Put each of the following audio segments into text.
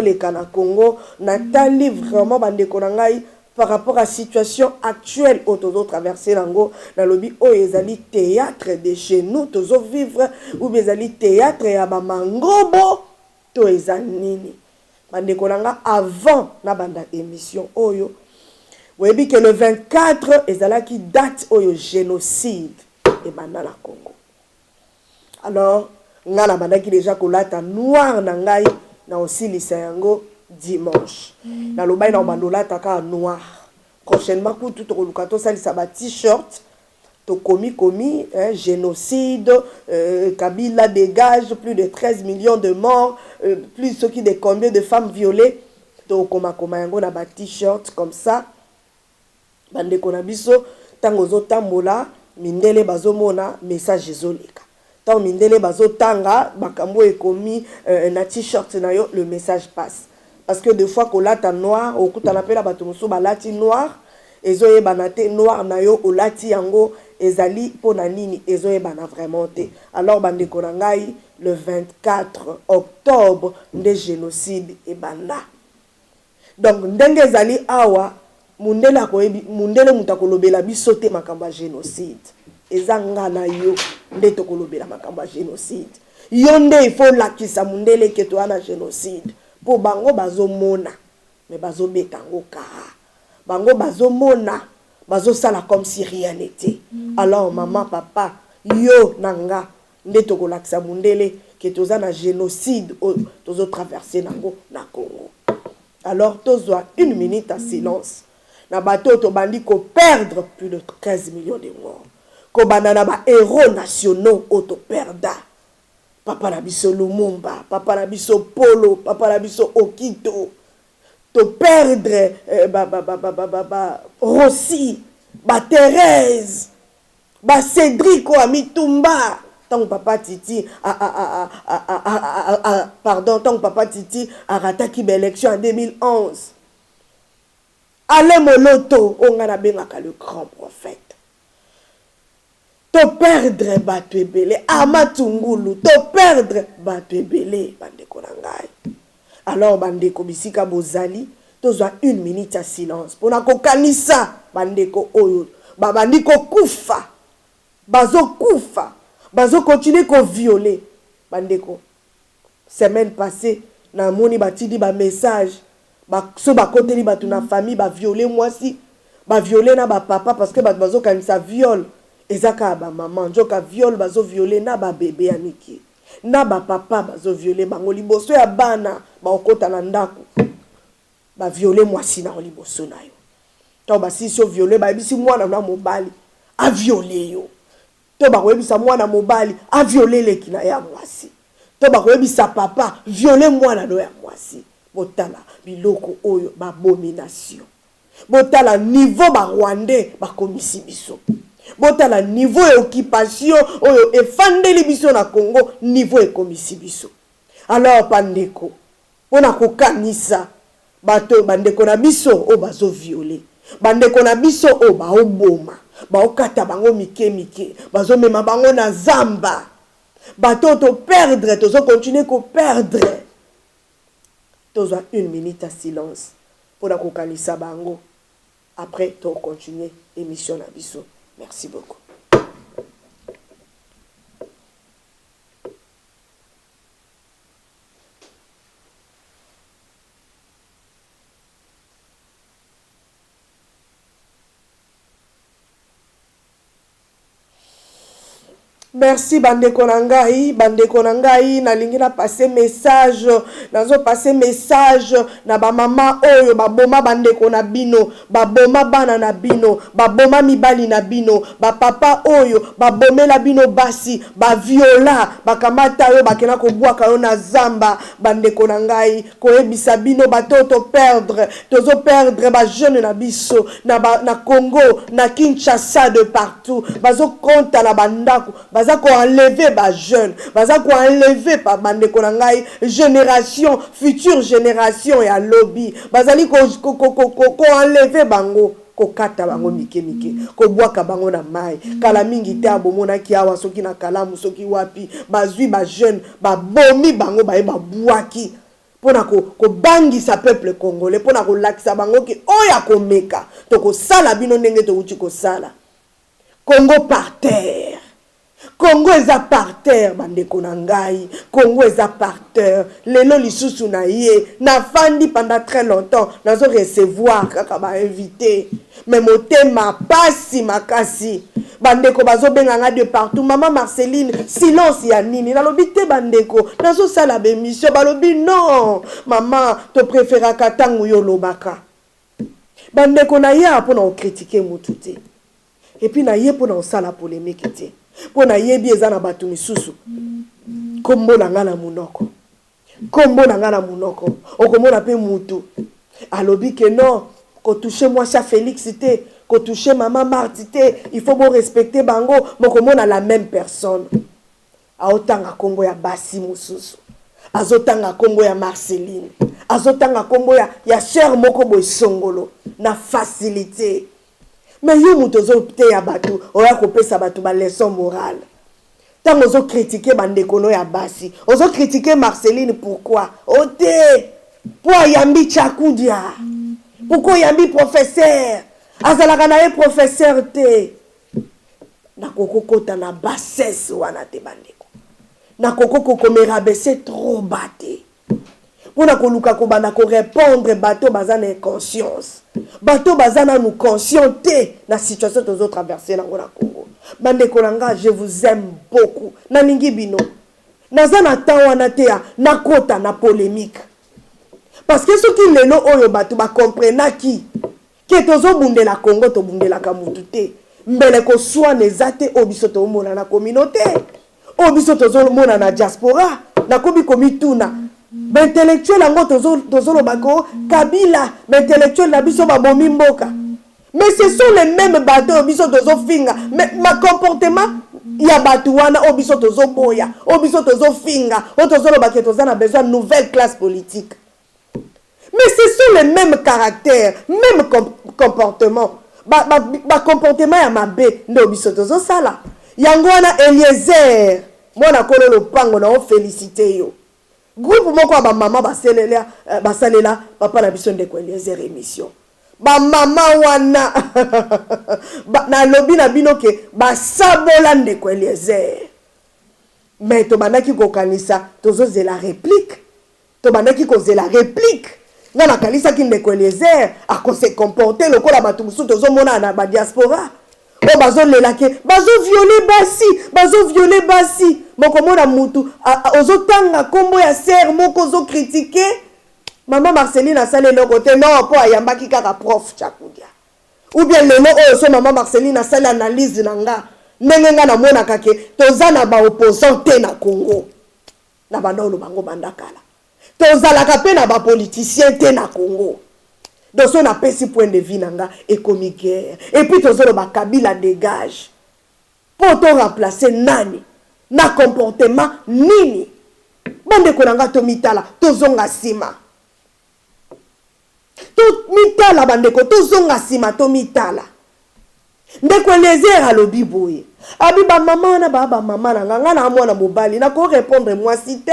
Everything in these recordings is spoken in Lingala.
les Kana Congo, Nathalie vraiment bandeko na ngai par rapport à la situation actuelle où nous traversé l'ango, dans le lobby où ils allaient théâtre de chez nous, tous vivre, ou ils allaient théâtre et à Mamangobo, tous les années. Bandeko na nga avant na banda émission oyo, vous voyez que le 24 ils allaient qui date oyo génocide et banda la Congo. Alors, nga na banda qui déjà kolata noir na ngai na aussi lisayango dimanche. Na lobai na bandola taka noir. Prochainement coup tout rolukato sali sa ba t-shirt to komi génocide Kabila dégage plus de 13 millions de morts plus ceux qui de combien de femmes violées to koma yango na ba t-shirt comme ça. Bande kona biso tango zo tambola mindele bazomona message ezoleka. Tant mindele bazotanga bakambo ekomi na t-shirt na yo le message passe parce que des fois ko lata noir au kuta na pela bato muso balati noir ezoye banate noir na yo olati yango ezali pona nini ezoye bana vraiment te. Alors bande ko na ngai le 24 octobre de génocide et banda donc ndenge ezali awa mundele akoyebi mundele mutakolobela biso te makambo ya génocide ezanga na yo nde tokolobela makambo ya génocide yo nde il faut lakisa mundele ke to ana génocide po bango bazomona mais bazobeta ngo ka bango bazomona bazosala comme si rien n'était. Alors maman papa yo nanga nde tokolakisa mundele ke toza na génocide tozo traverser nango na Congo. Alors tozwa une minute à silence na bato to bandi ko perdre plus de 13 millions de morts. Ko banana ba héros nationaux auto perda. Papa na biso Lumumba, papa na biso Polo, papa na biso Okito. To perdre Rossi, ba Thérèse, ba Cédric Amitumba. Tant papa Titi tant papa Titi a raté l'élection en 2011. Allez moloto, on a bengaka le grand prophète. To perdre Batwebele, Amatungulu, to perdre Batwebele, bandeko nangai. Alors bandeko bisika bozali, tozwa une minute à silence. Pona ko kanisa bandeko oyo, bandiko kufa. Bazo kufa. Bazo continuer ko violer bandeko. Semaine passée, na moni batidi ba message, so ba koteli batu na famille ba violer moi si, ba violer na ba papa parce que bazo kanisa viol. Ezaka ba maman njoka viol bazo violer na ba bébé ya miki. Na ba papa bazo violer bango liboso ya bana ba okota na ndako. Ba violer moi si na liboso na yo. To ba si so violer ba bisi mwana na mobali a violer yo. To ba koyebisa mwana mobali a violer lekina ya mwasi. To ba koyebisa papa violer mwana no ya mwasi. Botala biloko oyo ba abomination. Botala niveau ba rwandais ba komisi biso. Botala niveau occupation oyo efandeli biso na Congo niveau ekomisi biso. Alors pandeko pona kokanisa bato bandeko na biso o bazo violer. Bandeko na biso o ba oboma. Ba okata bango mike bazo mema bango na zamba. Bato to perdre tozo continuer ko perdre. Tozo une minute à silence pona kokanisa bango. Après to continuer émission na biso. Merci beaucoup. Merci bandeko na ngai nalingi na passer message nazo passer message na ba mama oyo ba boma bandeko na bino ba boma bana na bino ba boma mibali na bino ba papa oyo ba bomela bino basi ba viola ba kamata yo bakena ko bwaka yo na zamba bandeko na ngai ko ebisa bino batoto perdre tozo perdre ba jeune na biso na Congo na Kinshasa de partout bazo konta na bandako baza ko enlever ba jeune baza ko enlever pa bandeko na ngai génération future génération ya lobby bazali ko enlever bango ko kata bango mike ko bwaka bango na mai kala mingi te abomona ki awa soki na kalamu soki wapi bazwi ba jeune ba bomi bango ba bwaki pona ko bangisa peuple congolais pona ko lakisa bango ki oya ko meka to ko sala bino ndenge to uti ko sala. Congo par terre. Congo eza par terre bandeko na ngai. Congo eza par terre. Lelo lisusu na ye na fandi pendant très longtemps nazo recevoir kaka ba invité. Mais motema pasi makasi. Bandeko bazo benganga de partout. Maman Marceline silence ya nini nalobi te bandeko nazo sala ba émission balobi non maman to préféra katangu yo lobaka. Bandeko na ye pona o critiquer mutu te. Et puis na ye pona o sala polémique te. Pona ye bi eza na batu misusu. Kombo na ngala munoko. Kombo na ngala munoko. Okomona pe mutu. Alobi que non, ko toucher moi cha Félix te, ko toucher maman Marti te, il faut bon respecter bango, mokomona la même personne. Aotanga kombo ya basi mususu. Azotanga kombo ya Marceline. Azotanga kombo ya cher moko boy songolo na facilité. Mais yo mutozo te ya batu, oya kopesa batu ba leçon morale. Tant ozo critiquer bandekono ya basi, ozo critiquer Marceline pourquoi? Ote, pour yambi chakudia. Pourquoi yambi professeur? Azalaka na ye professeur te. Na koko kota na bassesse wana te bandeko. Na koko koko me rabaisser trop bate. Pona ko luka ko bana ko répondre bateau bazana inconscience. Bateau bazana nous conscienté la situation que nous autres traverser dans le Congo. Bande Kolanga, je vous aime beaucoup. Naningi bino. Nazana tawana tea na kota na polémique. Parce que ceux qui lelo oyo batu ba comprena ki que tozo bunde la Congo to bunde la kamutute. Mbele ko soit nezate obiso to mona na communauté. Obiso tozo mona na diaspora. Na kobi komituna. Intellectuel ango tozolo bako Kabila intellectuel na biso babomi mboka. Mais ce sont les mêmes bateaux biso tozo finga. Mais ma comportement ya batu wana obiso tozo boya, obiso tozo finga, otozolo bako toza na besoin de nouvelle classe politique. Mais ce sont les mêmes caractères, même comportement. Ba comportement ya mabe ndo obiso tozo sala. Yango wana Eliezer, mwana kolo lopango na o féliciter yo. Groupe moko ba mama basalela papa na biso ndeko Eliezer émission. Ba mama wana na lobi na bino ke ba sabola ndeko Eliezer. Mais to banaki ko kanisa tozo zela réplique. To banaki ko zela réplique. Na kanisa ki ndeko Eliezer a ko se comporter lokola batu musu tozo mona na ba diaspora. O bazo lelake bazo violer basi moko mona mutu ozotanga kombo ya ser moko zo critiquer maman Marceline a salé le côté non po ayambaki kaka prof chakudia ou bien lelo oyo so maman Marceline a salé analyse nanga nenga na mona kake tozana ba opposant te na Congo na bandolo bango bandakala tozala ka na ba politicien te na Congo. Donc on a pesi point de vue nanga et comme guerre. Et puis tozolo ba Kabila dégage. Pour te remplacer nani na comportement nini. Bande konanga to mitala tozonga sima. To mitala bande ko tozonga sima to mitala. Ndeko Eliezer alobi boye. Abi ba maman na baba maman na nganga na mwana mobali na ko répondre moi cité.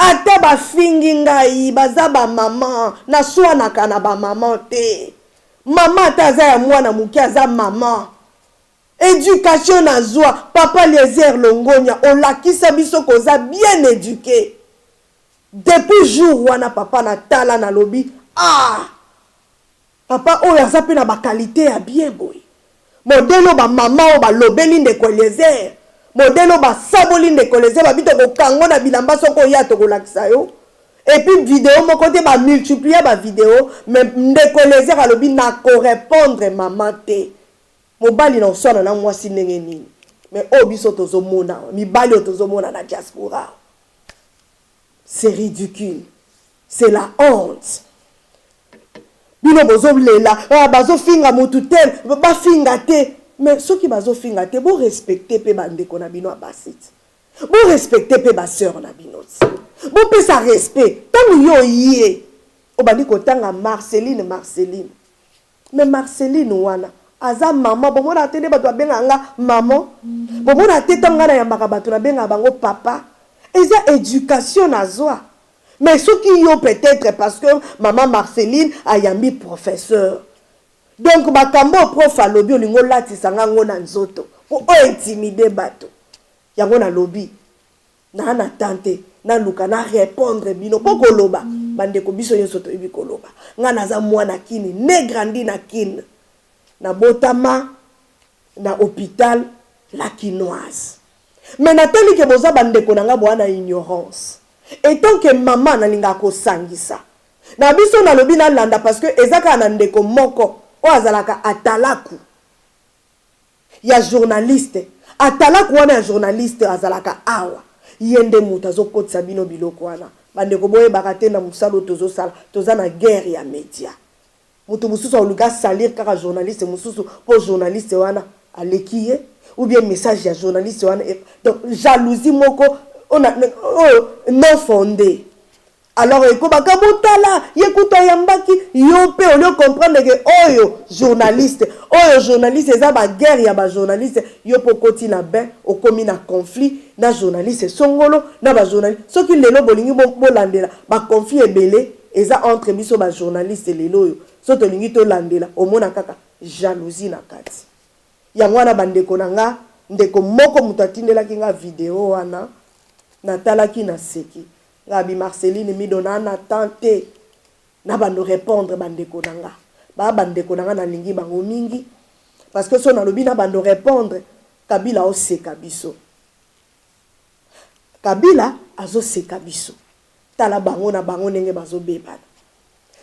Ate ba fingi ngai baza ba maman na swana kana ba maman te. Maman taza ya mwana muki aza maman. Éducation na zwa papa Eliezer Longonya olakisa biso koza bien éduqué. Depuis jour wana papa na tala na lobi papa oyo aza pe na ba qualité ya bien boy. Modelo ba maman o ba lobeli ndeko Eliezer. Modelo ba saboli ndeko Eliezer ba bito ko kango na bilamba soko ya to ko lakisa yo. Et puis vidéo mon côté ba multiplier ba vidéo mais ndeko Eliezer alobi na ko répondre maman te. Mobali na sona na mwasi ndenge nini. Mais obiso tozo mona, mibali tozo mona na diaspora. C'est ridicule. C'est la honte. Bino bozo lela, bazo finga mutu tel, ba finga te. Mais ceux qui bazo finga te, bon respecter pe bandeko na bino abasit. Bon respecter pe ba sœur na bino. Bon pe sa respect. Tant yo yé. O bandiko tanga Marceline. Mais Marceline wana aza maman, bon mona tende bato benga nga maman. Bon mona tetanga na yambaka bato na benga bango papa. Eza éducation na zwa. Mais ce qui yo peut-être parce que maman Marceline a yambi professeur. Donc bakambo prof alobi olingo lati sanga ngona nzoto. Pour intimider bato. Yango na lobi. Na na tante na luka na répondre bino poko loba. Bande ko biso nyonso to ibi koloba. Nga naza mwana kini ne grandi na kin. Na botama na hôpital la Quinoise. Mais natali ke boza bande ko nanga bwana ignorance. Et tant que maman na linga ko sangisa. Na biso na lobi na landa parce que ezaka na ndeko moko o azalaka atalaku. Ya journaliste. Atalaku wana ya journaliste azalaka awa. Yende muta zo kotisa bino biloko wana. Bande ko boye bakate na musalo tozo sala. Toza na guerre ya média. Mutu mususu oluka salir kaka journaliste mususu po journaliste wana alekiye ou bien message ya journaliste wana. Donc jalousie moko on a non fondé. Alors eko bakabotala yekuta yambaki yo pe on comprendre que oyo journaliste eza ba guerre ya ba journaliste yo pokoti na ben okomi na conflit na journaliste songolo na ba journaliste soki lelo bolingi bolandela ba conflit ebele eza entre biso ba journaliste lelo yo so to lingi to landela omona kaka jalousie na kati yango wana bandeko nanga ndeko moko mutatindela kinga video wana natalaki na seki Gabi Marceline mi dona na tante na bando répondre bandeko nanga ba bandeko nanga na lingi bango mingi parce que so na lobi na bando répondre Kabila o seka biso Kabila azo seka biso tala bango na bango ndenge bazo bebana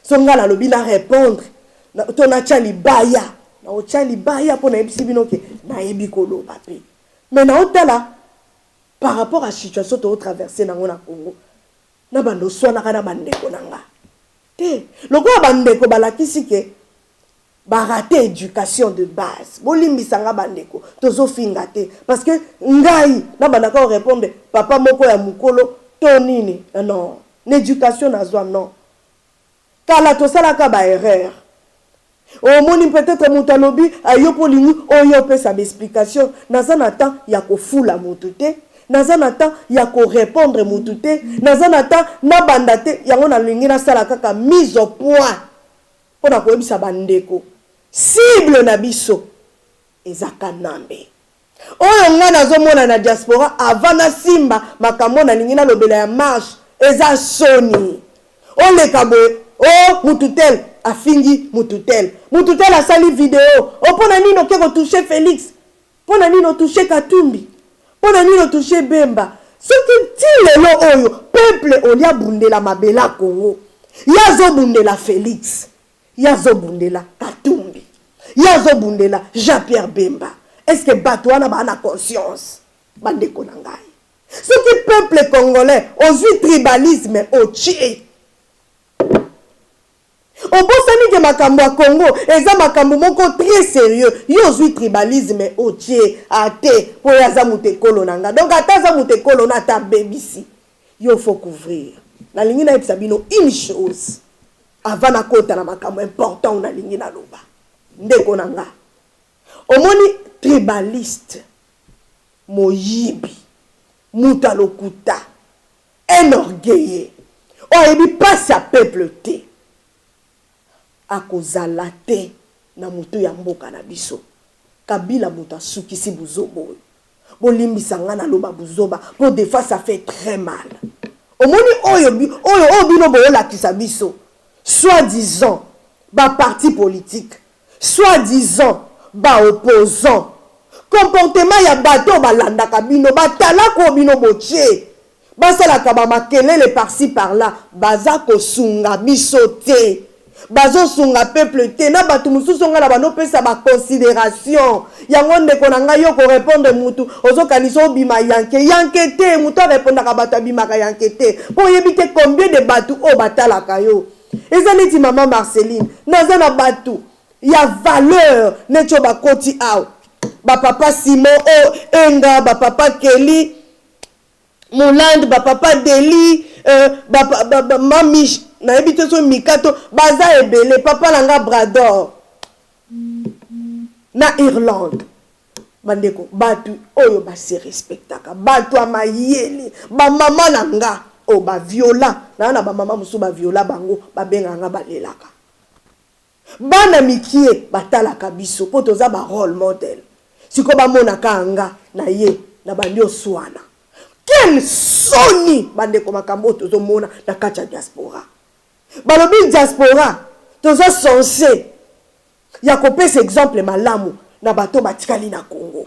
so nga na lobi na répondre na to na tchali baya na o tchali baya po na ebisi binoke na yebi koloba pe mais na otala par rapport à situation to traverser na ngona Congo na bando swana kana bandeko nanga te loko bandeko balakisi ke ba raté éducation de base bolimbisa nga bandeko tozo finga te parce que ngai na bandaka répondre papa moko ya mukolo to nini non l'éducation nazwa non kala to sala ka ba erreur au moni peut-être mutalobi ayo polingi oyo pesa explication nazana temps ya kofula mutu te nazana temps ya ko répondre mutu te nazana temps na bandate yango na lingi na sala kaka mise au point pona ko ebisa bandeko cible na biso ezaka nambe oyo nga nazomona na diaspora avant na simba makambo na lingi na lobela ya marche eza soni oleka boye o mututel afingi mututel asali video opona nino keko toucher Félix pona nino toucher Katumbi pona nino toucher Bemba soki ti lelo oyo peuple olia bundela mabela Congo yazo bundela Félix yazo bundela Katumbi yazo bundela Jean-Pierre Bemba est-ce que bato wana ba na conscience bandeko na ngai soki peuple congolais ozwi tribalisme otie obosani ke makambo ya Congo eza makambo moko très sérieux yo zui tribalisme otie ate po yaza mutekolo nanga donc ataza mutekolo na ta bebisi yo faut couvrir na lingi na epsa bino une chose avant na kota na makambo important na lingi na loba ndeko nanga omoni tribaliste moyibi mutalokuta enorgueilleux oyebi passe à peuple te akozala te na mutu ya mboka na biso Kabila muta sukisi buzobo bolimbisa nga na loba buzoba pour des fois ça fait très mal omoni oyo bino boyolakisa biso soi-disant ba parti politique soi-disant ba opposant comportement ya bato balandaka bino batalako bino botie basalaka ba makelele par-ci par-là baza kosunga biso te bazo sunga peuple te na batu mususu nga na bano pesa ba considération yango ndeko na ngai yo ko répondre mutu ozokanisa obima yanke te mutu répondre ka batu abima ka yanke te po yebite combien de batu o batalaka yo eza neti maman Marceline naza na batu ya valeur necho ba koti aw ba papa Simon o enga ba papa Kelly Moulande ba papa Deli ba mami na ebite so mikato baza ebele papa langa Brador na Irlande bandeko batu oyo ba se respectaka batu amayeli ba mama langa oh ba viola na ba mama musu ba viola bango ba benganga balelaka bana mikie batalaka biso po toza ba role model siko ba monaka anga na ye na bandi oswana quel soni bande ko makambo tozo mona na kati ya diaspora balobi diaspora toza censé ya kopesa exemple malamu na bato batikali na Congo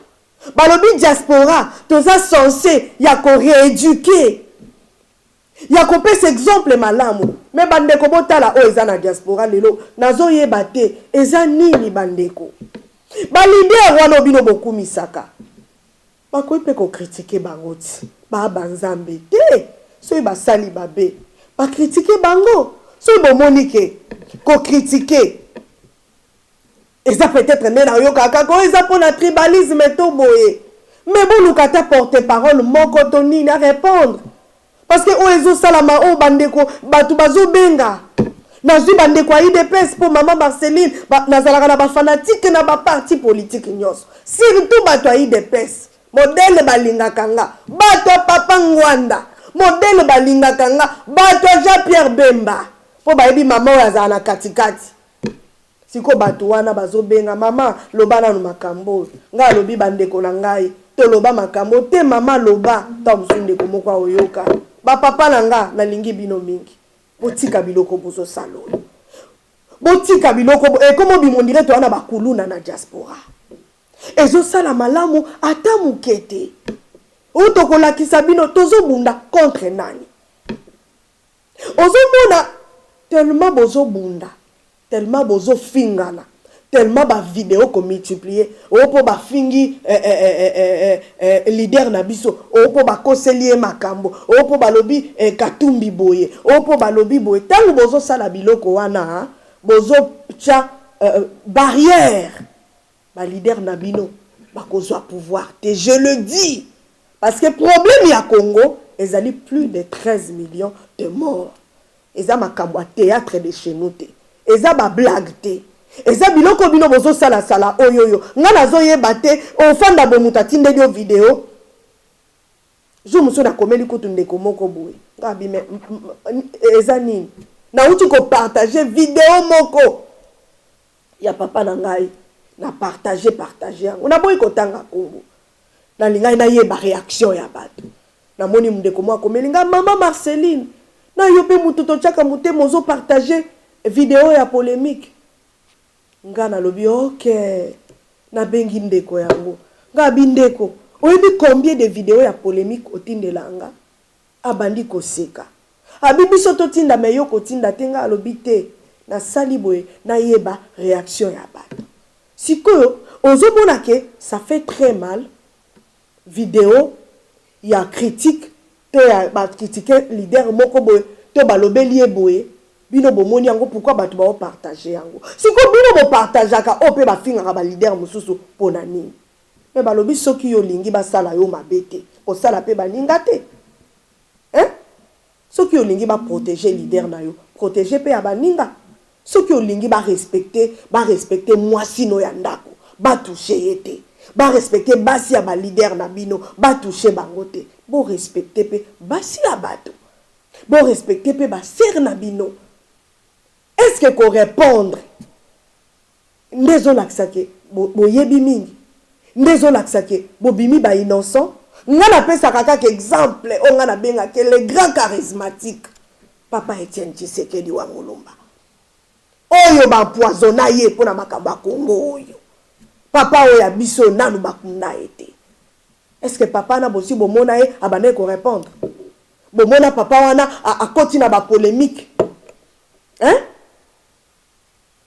balobi diaspora toza censé ya ko rééduquer ya kopesa exemple malamu me bandeko botala o eza na diaspora lelo nazo yeba te eza nini bandeko balider wana bino bokumisaka bakoyi pe ko critiquer bango ti ba banzambe te soki basali babe ba critiquer bango soki bomoni ke ko critiquer eza peut-être nde na yo kaka ko eza pona tribalisme to boye mais boluka ta porte parole moko to nini à répondre parce que o ezo salama o bandeko batu bazo benga nazwi bandeko a IDPS pour maman Marceline nazalaka na ba fanatique na ba parti politique nyonso surtout batu a IDPS modèle balingaka nga bato papa Ngwanda modèle balingaka nga bato Jean-Pierre Bemba po bayebi mama oyo azala na katikati siko bato wana bazobenga mama loba nanu makambo nga lobi bandeko na ngai to loba makambo te mama loba ta musundeko moko oyoka ba papa na nga nalingi bino mingi botika biloko bozo salon botika biloko komo bimondire to wana bakuluna na diaspora ezo sala malamu ata mukete otokolakisa bino tozobunda contre nani ozomona tellement bozobunda tellement bozo fingana tellement ba vidéo ko multiplier opo ba fingi leader na biso opo ba koselier makambo opo ba lobi katumbi boye opo ba lobi boye tango bozo sala biloko wana bozo cha barrière ba leader na bino ba kozwa pouvoir te je le dis parce que problème ya Congo ezali plus de 13 millions de morts eza makambo ya théâtre de chez nous te eza ba blague te eza biloko bino bozo sala sala oyoyo nga nazoyeba te ofanda bomuta tindeli video jo muso na komeli kutu ndeko moko boye nga bime eza nini na uti ko partager video moko ya papa na ngai na partager yango na boyi kotanga Congo na lingai na yeba réaction ya bato na moni ndeko moko komeli nga mama Marceline na yo pe mutu to chaka mute mozo partager video ya polémique nga na lobi ok na bengi ndeko yango nga bindeko oyebi combien de vidéos ya polémique otindelanga abandi koseka abibiso totinda meyo kotinda tenga alobi te na sali boye na yeba réaction ya bato sikoyo ozomona ke ça fait très mal vidéo ya critique to ya ba critiquer leader moko boye to balobeli boye bino bomoni yango pourquoi bato ba partager yango siko bino bo partageaka ope ba finga ba leader mususu pona nini me balobi soki yo lingi ba sala yo mabete o sala pe ba ninga te soki yo lingi ba protéger leader na yo protéger pe ya ba ninga soki yo lingi ba respecter mwasi no ya ndako ba toucher yete ba respecter basi ya ba leader na bino ba toucher bango te bo respecter pe basi ya bato bo respecter pe ba ser na bino. Est-ce que qu'on répondre ndezo laksake bo yebi mingi ndezo laksake bo bimi ba innocent ngana pesa kaka exemple on ngana benga que les grands charismatiques papa Etienne Tshisekedi wa Mulumba oyo ba poisonna ye pona makamba Congo oyo papa oya biso nanu bakunda ete est-ce que papa na bosi bo mona ye abane ko répondre bo mona papa wana a continue ba polémique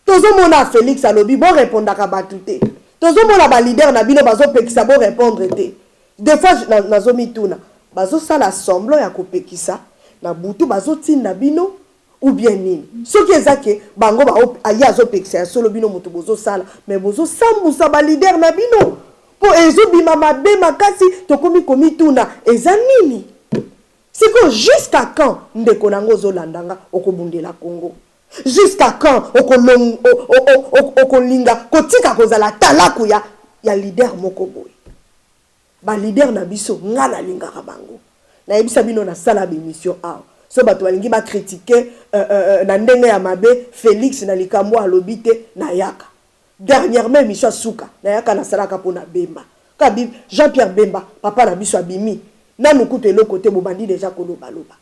tozo mona Félix alobi bo répondre ka batute tozo mona ba leader na bino bazo pekisa bo répondre te des fois nazo mituna bazo sala semblant ya kopekisa na butu bazo tinda bino ou bien nini soki ezake bango ba aya zo pekisa solo bino mutu bozo sala mais bozo sambusa ba leader na bino po ezo bima mabe makasi tokomi komituna eza nini siko jusqu'à quand ndeko nango zo landanga okobundela Congo. Jusqu'à quand okolinga kotika kozala talaku ya leader moko boy ba leader na biso ngala linga bango na yebisa bino na sala émission awa so bato balingi ba critiquer na ndenge ya mabe Félix na likambo alobi te na yaka dernièrement émission suka na yaka na salaka pona Bemba kabi Jean-Pierre Bemba papa na biso abimi na nukutu elo côté bobandi déjà koloba loba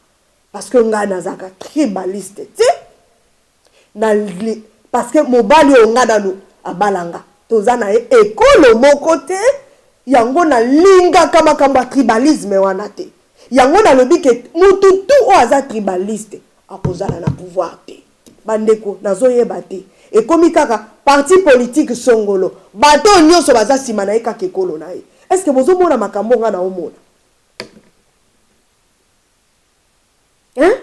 parce que nga nazaka tribaliste ti na parce que mobali onga dano abalanga toza na ekolo moko te yango na linga kama kamba tribalisme wana te yango na lobi ke mutu tu o aza tribaliste akozala na pouvoir te bandeko nazoyeba te ekomi kaka parti politique songolo bato nyonso baza sima na ye kaka ekolo na ye est-ce que bozomona makambo nga na omona hein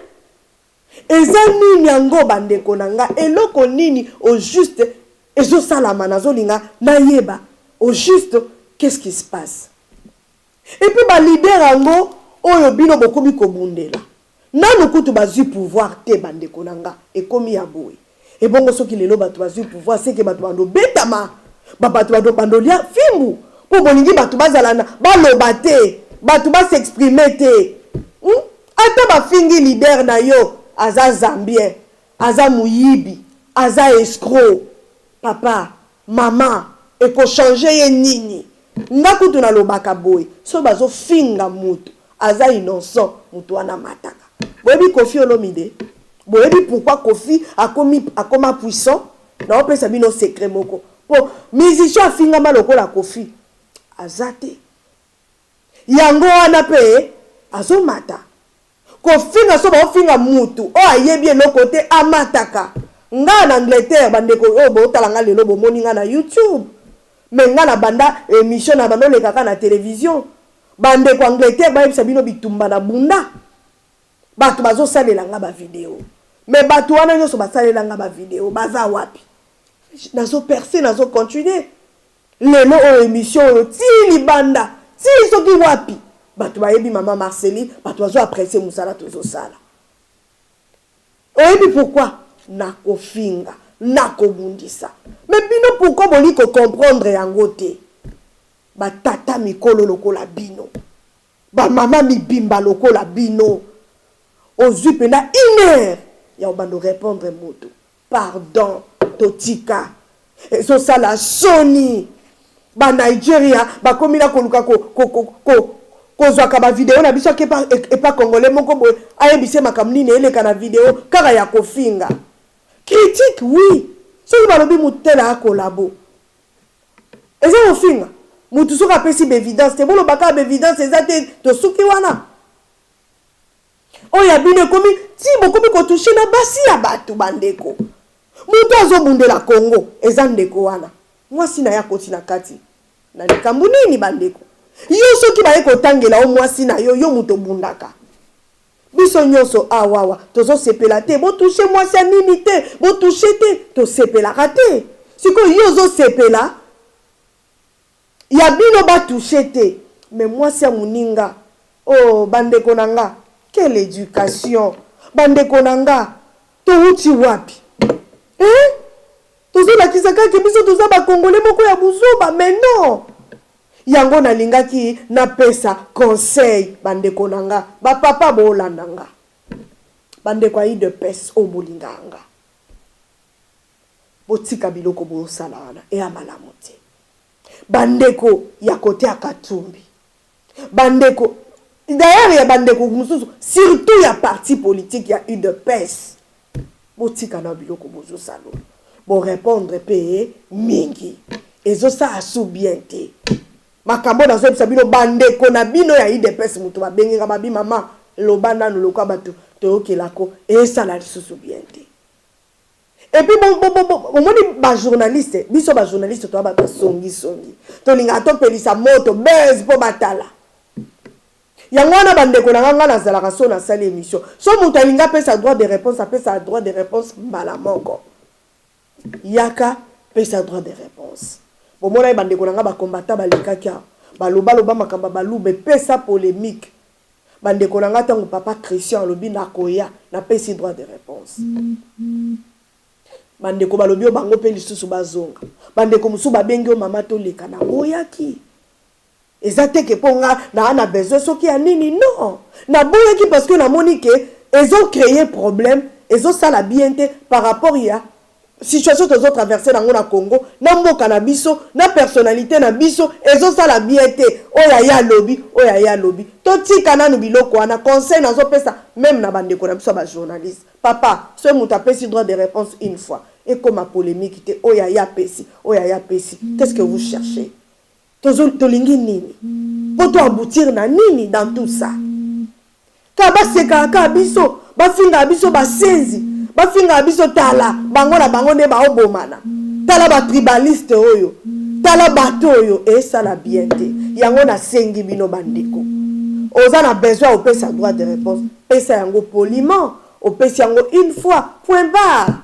eza nini yango bandeko na nga eloko nini au juste ezosalama nazolinga nayeba au juste qu'est-ce qui se passe et puis ba leader yango oyo bino bokomi kobundela nanu kutu bazui pouvoir te bandeko na nga ekomi ya boye et bongo soki lelo bato bazui pouvoir c'est que bato bando betama bato bando lia fimbu po bolingi bato bazalana baloba te bato ba s'exprimer te ata bafingi leader na yo aza zambien aza muyibi aza escroc papa mama eko changer ye nini nga kutu na lobaka boy so bazo finga mutu aza innocent mutu wana mataka boyebi Kofi Olomide boyebi pourquoi Kofi akoma puissant na opesa bino secret moko po musicien afinga lokola Kofi azate yango wana pe azo mata kofinga so ba finga mutu o ayebi eloko te amataka nga na Angleterre bandeko o bo talanga lelo bo moninga na YouTube mais nga na banda émission na bando le kaka na télévision bandeko Angleterre ba yebisa bino bitumba na bunda bato bazo salela nga ba vidéo mais bato wana nyonso basalela nga ba vidéo baza wapi nazo percer nazo continuer lelo o émission ti libanda ti soki wapi bato bayebi mama Marceline bato bazo apprécier musala tozo sala oyebi pourquoi nako finga nako bundisa mais bino pourquoi boli ko comprendre yango te ba tata mikolo lokola bino ba mama mibimba lokola bino ozui pena une heure ya bando répondre moto pardon totika eso sala soni ba Nigeria ba komina koluka kozwaka ba video na biso kepa congolais moko boye ayebise makamni ne eleka na video kaka ya kofinga critique oui soki balobi mutela akolabo eza kofinga mutu soki apesi bevidence te bolobaka bevidence eza te tosuki wana oyo abino ekomi ti bokomi kotushe na basi ya bato bandeko mutu azobundela Congo eza ndeko wana mwasi na ya koti na kati na likambo nini bandeko yo soki baye kotangela o mwasi na yo yo muto bundaka biso nyonso awawa tozo sepela te bo toucher mwasi ya nini te bo toucher te to sepela te siko yo zo sepela ya bino ba toucher te mais mwasi ya muninga oh bandeko nanga quelle éducation bandeko nanga to uti wapi tozo la kisaka ke biso toza ba congolais moko ya buzuba mais non yango na lingaki na pesa conseil bandeko nanga ba papa bolandanga bandeko ayi de pes o bolinganga botika biloko bo salana e amalamu te bandeko ya kote ya Katumbi bandeko d'ailleurs ya bandeko mususu surtout ya parti politique ya UDPS botika na biloko bozo salo bo répondre pe mingi ezo sa asu bien te makambo na zo bino bandeko na bino ya UDPS mutu babenga babi mama lobana no lokwa bato toyokelako esa la lisusu bien te et puis bon ba journaliste biso ba journaliste to ba songi to linga to pelisa moto buzz po batala yango wana bandeko na nga na zalaka so na sala émission so mutu alinga pesa droit de réponse apesa droit de réponse mbala moko yaka pesa droit de réponse bomona bandeko na nga ba combattant balikaki baloba makamba balube pesa polémique bandeko na nga tango papa Christian lobi na koya na pesi droit de réponse bandeko balobi bango pe lisusu bazonga bandeko musu babengi o mama to leka na oyaki Ezate ke ponga na besoin soki ya nini non. Na boyaki parce que na moni ke ils ont créé problème, ils ont ça la bienté par rapport à situation que ont traversé dans le Congo, na mboka na biso, na personnalité na biso, ils ont ça la bienté. Oya lobby, oya lobby. Toti kana no biloko na conseil na zo pesa même na bande ko na biso ba journaliste. Papa, ce mot appelle si droit de réponse une fois. Et comme ma polémique était oya pesi, qu'est-ce que vous cherchez? Tolingi nini? Pour toi aboutir na nini dans tout ça? Kaba seka ka biso, ba finga biso ba senzi. Bafinga biso tala bango na bango ne ba obomana tala ba tribaliste oyo tala bato oyo et ça la bienté yango na sengi bino bandeko oza na besoin au pesa droit de réponse pesa yango poliment au pesa yango une fois point barre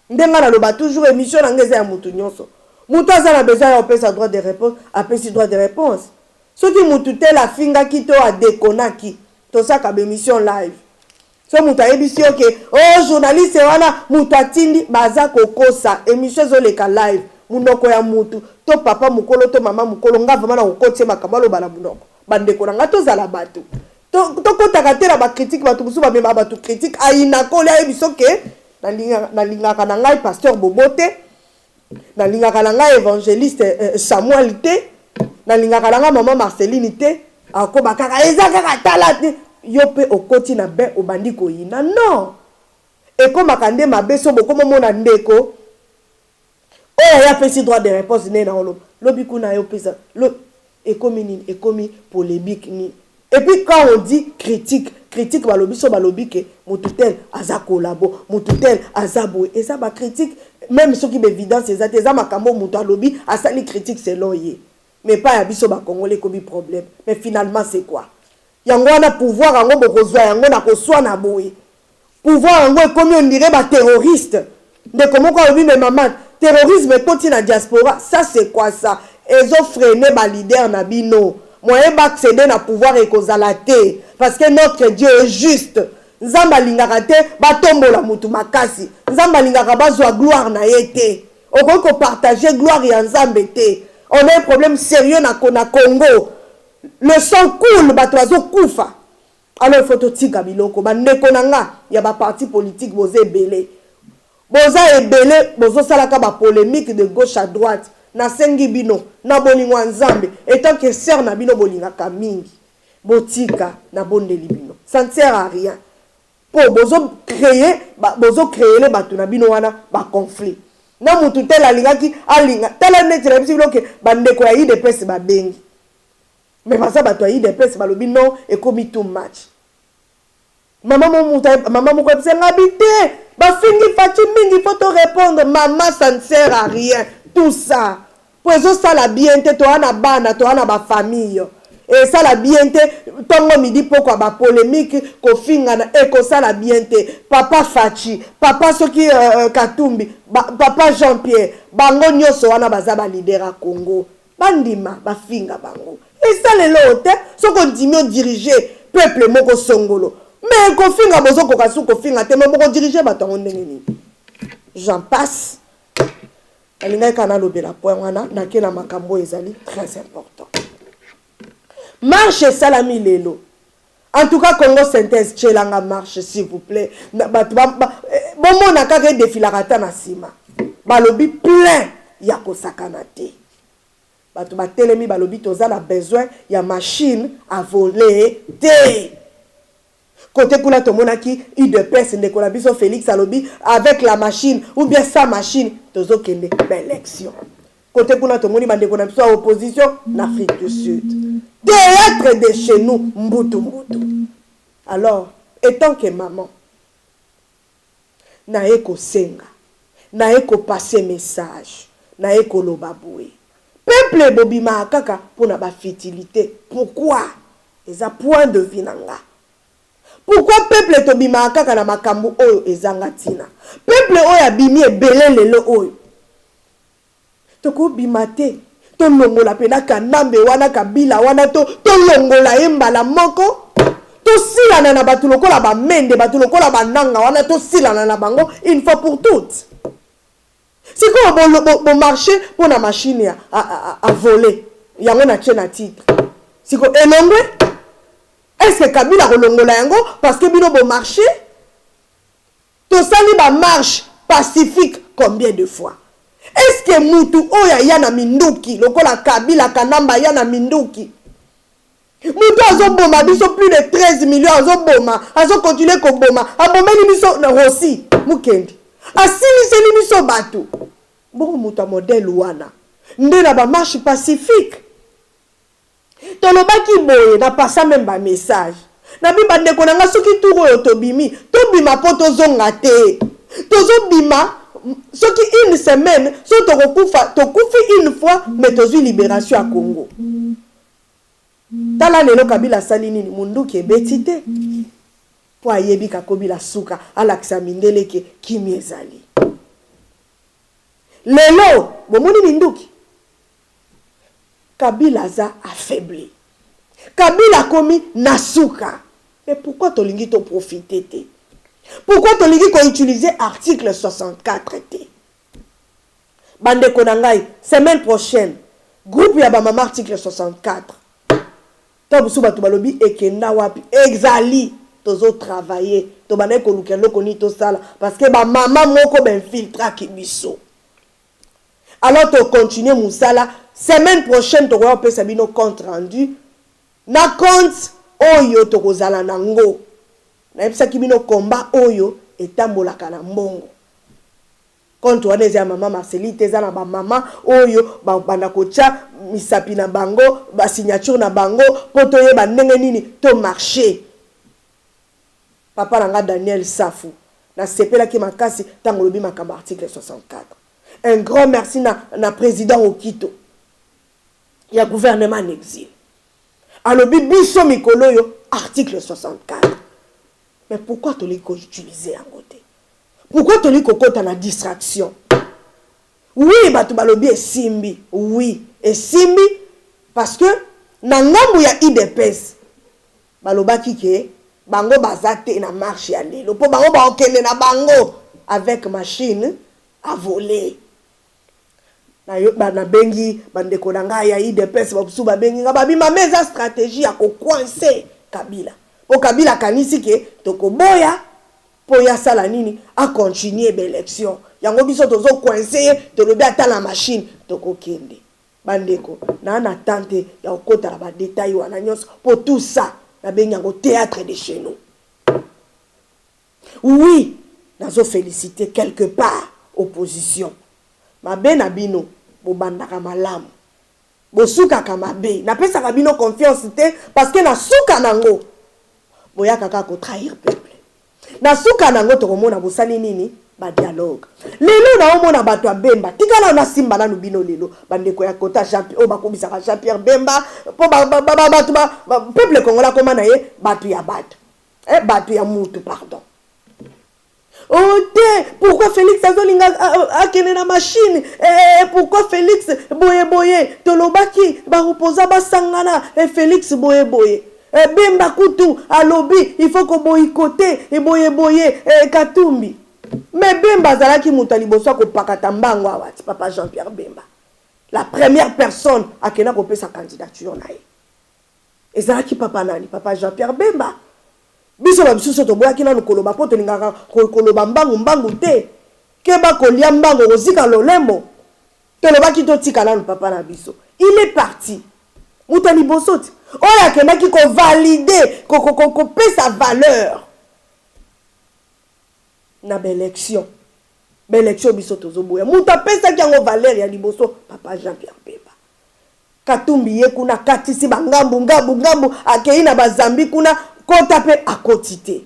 ndenga na loba toujours émission na ngeza ya mutu nyonso mutu aza na besoin au pesa droit de réponse a pesa droit de réponse soki mutu tela finga kito a dekonaki to saka émission live. So muta ebisi oke oh journaliste wana muta tindi baza kokosa émission zo leka live munoko ya mutu to papa mukolo to mama mukolo nga vraiment na kokotie makamalo bala munoko bande ko nga to zala batu to kota katela ba critique batu musu ba mema batu critique aina ko la ebiso ke na linga kana ngai pasteur Bobote na linga kana ngai évangéliste Samuel te na linga kana ngai maman Marceline te akoba kaka ezaka talate yope okoti na be obandi ko yina non et comme akande mabe so boko mona ndeko ya pesi droit de réponse ne na lobi kuna yo pesa lo ekomi polémique ni et puis quand on dit critique balobi so balobi ke mututel aza kolabo mututel azabo et ça ba critique même ceux qui évidence ezate za makambo mutu alobi asali critique selon ye mais pas ya biso ba congolais kobi problème mais finalement c'est quoi yango wana pouvoir yango bokozwa yango na koswa na boye pouvoir yango ekomi on dirait ba terroriste de comment quoi obi mais maman terrorisme ekoti na diaspora ça c'est quoi ça ils ont freiné ba leader na bino moyen ba accéder na pouvoir ekozala te parce que notre Dieu est juste nzamba lingaka te ba tombola mutu makasi nzamba lingaka bazwa gloire na yete okoko partager gloire ya nzambe te on a un problème sérieux na Congo. Le sang coule, bato koufa. Alors il faut tout tika biloko. Bandeko nanga, y a ba parti politique boze belé. Boza ebele, bozo salaka ba polémique de gauche à droite. Na sengi bino, na bolingo nzambe. Etant que sœur na bino bolinga kamingi. Botika na bondeli bino. Ça ne sert à rien. Pour bozo créer les bato na bino wana ba conflit. Na mutu tel alingaki alinga. Tel net la bisi bloqué bandeko ya de presse ba bengi. Mais parce que tu as eu des places, balobi non, et commis too much. Maman mon quoi c'est l'habité. Ba fingi fati mingi, faut te répondre. Maman, ça ne sert à rien. Tout ça. Pour ça la bienté, toi na bana, toi na ba famille. Et ça la bienté, tongo midi pourquoi ba polémique, ko finga na eko ça la bienté. Papa Fachi, papa Soki Katumbi, papa Jean-Pierre, bango nyoso wana bazaba leader à Congo. Bandima, ba finga bango. Et ça les lotes, ce qu'on dit mieux diriger peuple moko songolo. Mais qu'on finga bozo kokasu ko finga te moko diriger batongo ndengeni. J'en passe. Alinga kana lobela point wana na kena makambo ezali très important. Marche salami lelo. En tout cas Congo synthèse chelanga marche s'il vous plaît. Bon na kaka défilarata na sima. Balobi plein ya kosakana te. Bato batelemi balobi toza na besoin ya machine à voler te. Côté kuna tomonaki UDPS ndeko na biso Félix alobi avec la machine ou bien sa machine tozo kende élection. Côté kuna tomoni bandeko na biso opposition l'Afrique du Sud. Théâtre de chez nous mbutu. Alors, étant que maman na eko senga, na eko passer message, na eko lobaboué. Peuple bobima kaka pour na ba fertilité. Pourquoi? Eza point de vue nanga. Pourquoi peuple tobima kaka na makambo oyo ezanga tina? Peuple oyo abimi ebele lelo oyo. Toko bimate. To longola pena kanambe wana kabila wana to longola embala moko. To silana na batu lokola ba mende batu lokola ba nanga wana to silana na bango une fois pour toutes. C'est quoi bon marché pour la machine à voler. Il y a un titre. siko elongwe est-ce que Kabila kolongola yango parce que bino bon marché to sali ba marche pacifique combien de fois? Est-ce que mutu oya yana minduki lokola Kabila Kanamba yana minduki mutu azoboma biso plus de 13 millions azoboma azokontinue koboma abomeli biso na Rossi mukendi asiliseli biso bato bongo mutu a modèle wana nde na ba marche pacifique tolobaki boye na passa même ba message na biba ndeko na nga soki turo oyo tobimi tobima po tozonga te tozobima soki une semaine so tokufi une fois mais tozwi libération à Congo tala lelo Kabila sali nini munduki ebeti te po ayebi kakobila suka alakisa mindeleke kimi ezali lelo bomoni minduki Kabila za affaibli Kabila komi nasuka. Mais pourquoi tolingi to profiter te? Pourquoi tolingi ko utiliser article 64 te? Bande konangai semaine prochaine groupe ya ba mama article 64 to busu batu balobi ekenda wapi exali tozo travailler to bana ko lukelo koni to sala parce que ba mama moko ben filtra ki biso. Alors to continuer musala semaine prochaine to ko pesa bino compte rendu na compte oyo to kozala nango na epsa ki bino combat oyo etambolaka na mbongo compte wana eza mama Marcelite eza na ba mama oyo ba banda kocha misapi na bango ba signature na bango poto yeba ndenge nini to marché papa nanga Daniel Safu na sepela ki makasi tango lobi makamba article 64. Un grand merci na président Okito ya gouvernement en exil alobi biso mikolo yo article 64. Mais pourquoi tu l'as utilisé en côté? Pourquoi tu l'as kokota na distraction? Oui, batu balobi e simbi. Oui, et simbi parce que na ngambu ya IDPS balobaki ke bango bazate na marche ya lelo po bango ba okende na bango avec machine à voler. Na yo bana bengi bandeko na nga ya IDPS babusu ba bengi nga babi mameza stratégie ya ko coincer Kabila. Po Kabila kanisi ke tokoboya po ya sala nini a continuer l'élection. Yango biso tozo coincer to lobi ata la machine tokokende. Bandeko na attente ya okota la ba détail wana nyonso po tout ça na bengi yango théâtre de chez nous. Oui, nazo féliciter quelque part opposition. Mabe na bino bobandaka malamu bosuka kamabe na pesa ka bino confiance te parce que na suka nango boya kaka ko trahir peuple na suka nango to komona bosali nini ba dialogue lelo na omona bato ya Bemba tikala na simba na bino lelo bandeko ya kota champion o bakobisa ka Jean-Pierre Bemba po ba peuple congolais koma na ye bato ya bato bato ya mutu pardon. Oh te, pourquoi Félix azolinga akene na machine? Pourquoi Félix boye tolobaki ba reposa ba sangana Félix boye Bemba kutu alobi il faut ko boycotter et boye Katumbi. Mais Bemba zalaki mutu liboso ko pakata mbango awati papa Jean-Pierre Bemba. La première personne a kena ko pesa candidature na ye. Ezalaki papa nani? Papa Jean-Pierre Bemba. Biso ba biso to boya kina koloba po to lingaka koloba mbangu te keba kolia mbango kozika lolembo toloba ki to tika na papa na biso il est parti mutani bosoti oya kena ki ko valider ko pesa valeur na l'élection biso to zoboya muta pesa ki ngo valeur ya liboso papa Jean-Pierre Bemba Katumbi ye kuna katisi bangambu akei na bazambi kuna kota pe akotite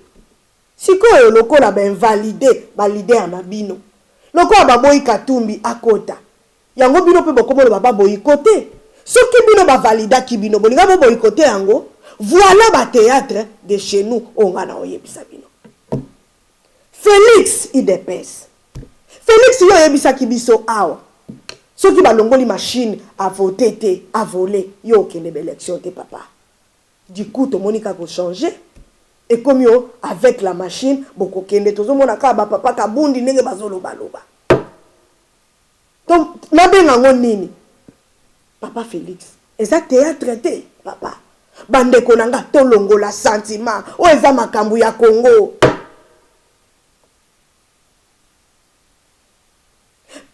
sikoyo lokola ba invalidé ba leader na bino lokola baboyi Katumbi akota yango bino pe bokomolo baba boyikote soki bino ba valida ki bino bolinga bo boyikote yango voilà ba théâtre de chez nous onga na oyebisa bino Félix IDPS Félix yo yebisa ki biso awa soki ba longoli machine à voter te à voler yo kende élection te papa. Du coup, tout le monde a changé. Et comme yo, avec la machine, beaucoup kende tozo mona ka ba papa ka bundi nenge bazolo baloba. Donc, na benga nini? Papa Félix. Exact théâtre traité, papa. bande konanga to longola sentiment o eza makambo ya Congo.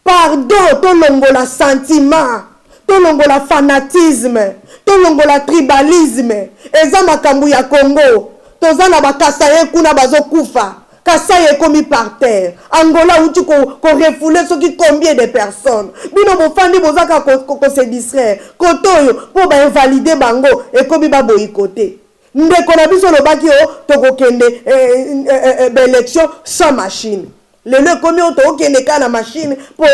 Pardon, to longola sentiment, to longola fanatisme, to longola tribalisme, eza makambo ya Congo. Toza na bakasaye kuna bazo kufa. Kasaye komi par terre. Angola où tu ko refoulé ce qui combien de personnes. Bino bo fandi bozaka ko se distraire. Kotoyo po ba invalider bango et komi ba boycotter. Ndeko na biso lobaki o to ko kende élection sans machine. Lelo komi o to kende kana machine po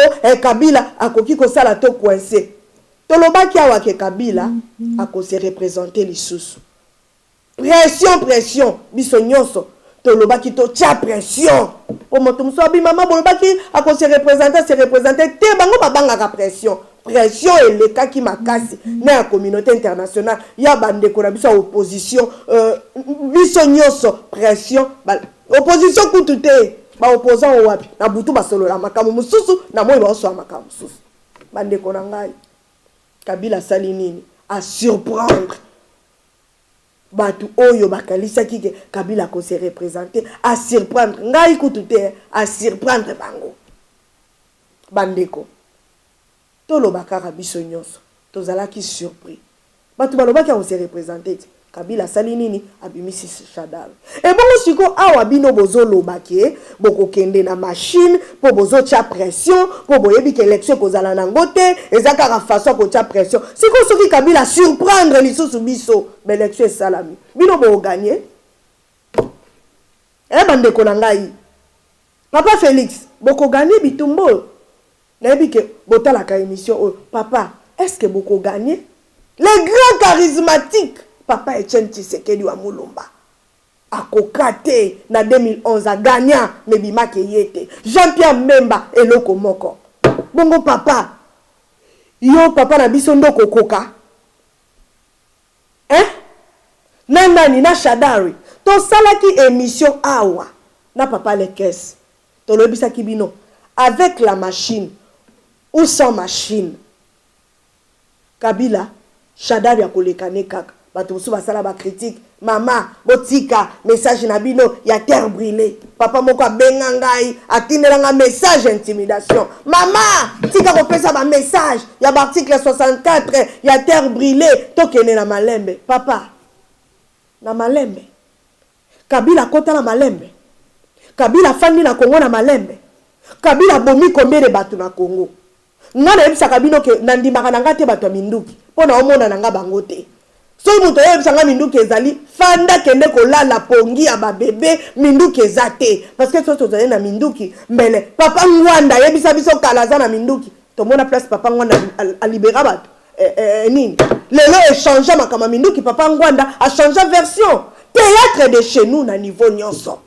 Kabila akoki ko sala to coincé. To lobaki awa ke Kabila ako se représenter lisusu. Pression biso nyonso. To lobaki to tia pression o moto muso abi mama bolobaki ako se représenter te bango babanga ka pression eleka ki makasi na la communauté internationale ya bande ko na biso opposition biso nyonso pression opposition kutute ba opposant wapi na butu basolo la makamu mususu na moi ba so makamu mususu bande ko na ngai Kabila sali nini à surprendre batu oyo bakalisa kike Kabila ko se représenter à surprendre ngai kutute à surprendre bango bandeko tolo bakara biso nyonso tozalaki surpris batu balobaki ko se représenter Kabila sali nini abimisi Shadal et bongo siko awa bino bozolo bake boko kende na machine po bozo tia pression po boyebi ke élection kozala na ngote ezaka façon ko tia pression siko soki Kabila surprendre lisusu biso l'élection salami bino bo gagner bande ko na ngai papa Félix boko gagner bitumbo na yebi ke botala ka émission papa est-ce que boko gagner les grands charismatiques Papa Etienne Tshisekedi wa Mulumba. Akokate na 2011 a gagnant mebima ke yete. Jean-Pierre Memba eloko moko. Bongo papa. Yo papa na biso ndoko koka. Nandani na Shadari. To salaki émission awa na papa les caisses. To lobisa kibino avec la machine ou sans machine. Kabila Shadari akolekane kaka. Batusu basala ba critique mama botika message na bino ya terre brûlée papa moko benga ngai atindelanga message intimidation mama tika ko pesa ba message ya ba article 64 ya terre brûlée tokene na malembe papa na malembe Kabila kota na malembe Kabila fandi na Congo na malembe Kabila bomi combien de batu na Congo ngana ebisa kabino ke nandimaka na ngate batu minduki pona omona na nga bango te so muto yebisanga minduki ezali fanda kende kolala pongi ya ba bébé minduki ezate parce que soto zali na minduki mbele papa Ngwanda yebisa biso kalaza na minduki to mona place papa Ngwanda a libéra bato nini lelo échanger makama minduki papa Ngwanda a changé version théâtre de chez nous na niveau nyonso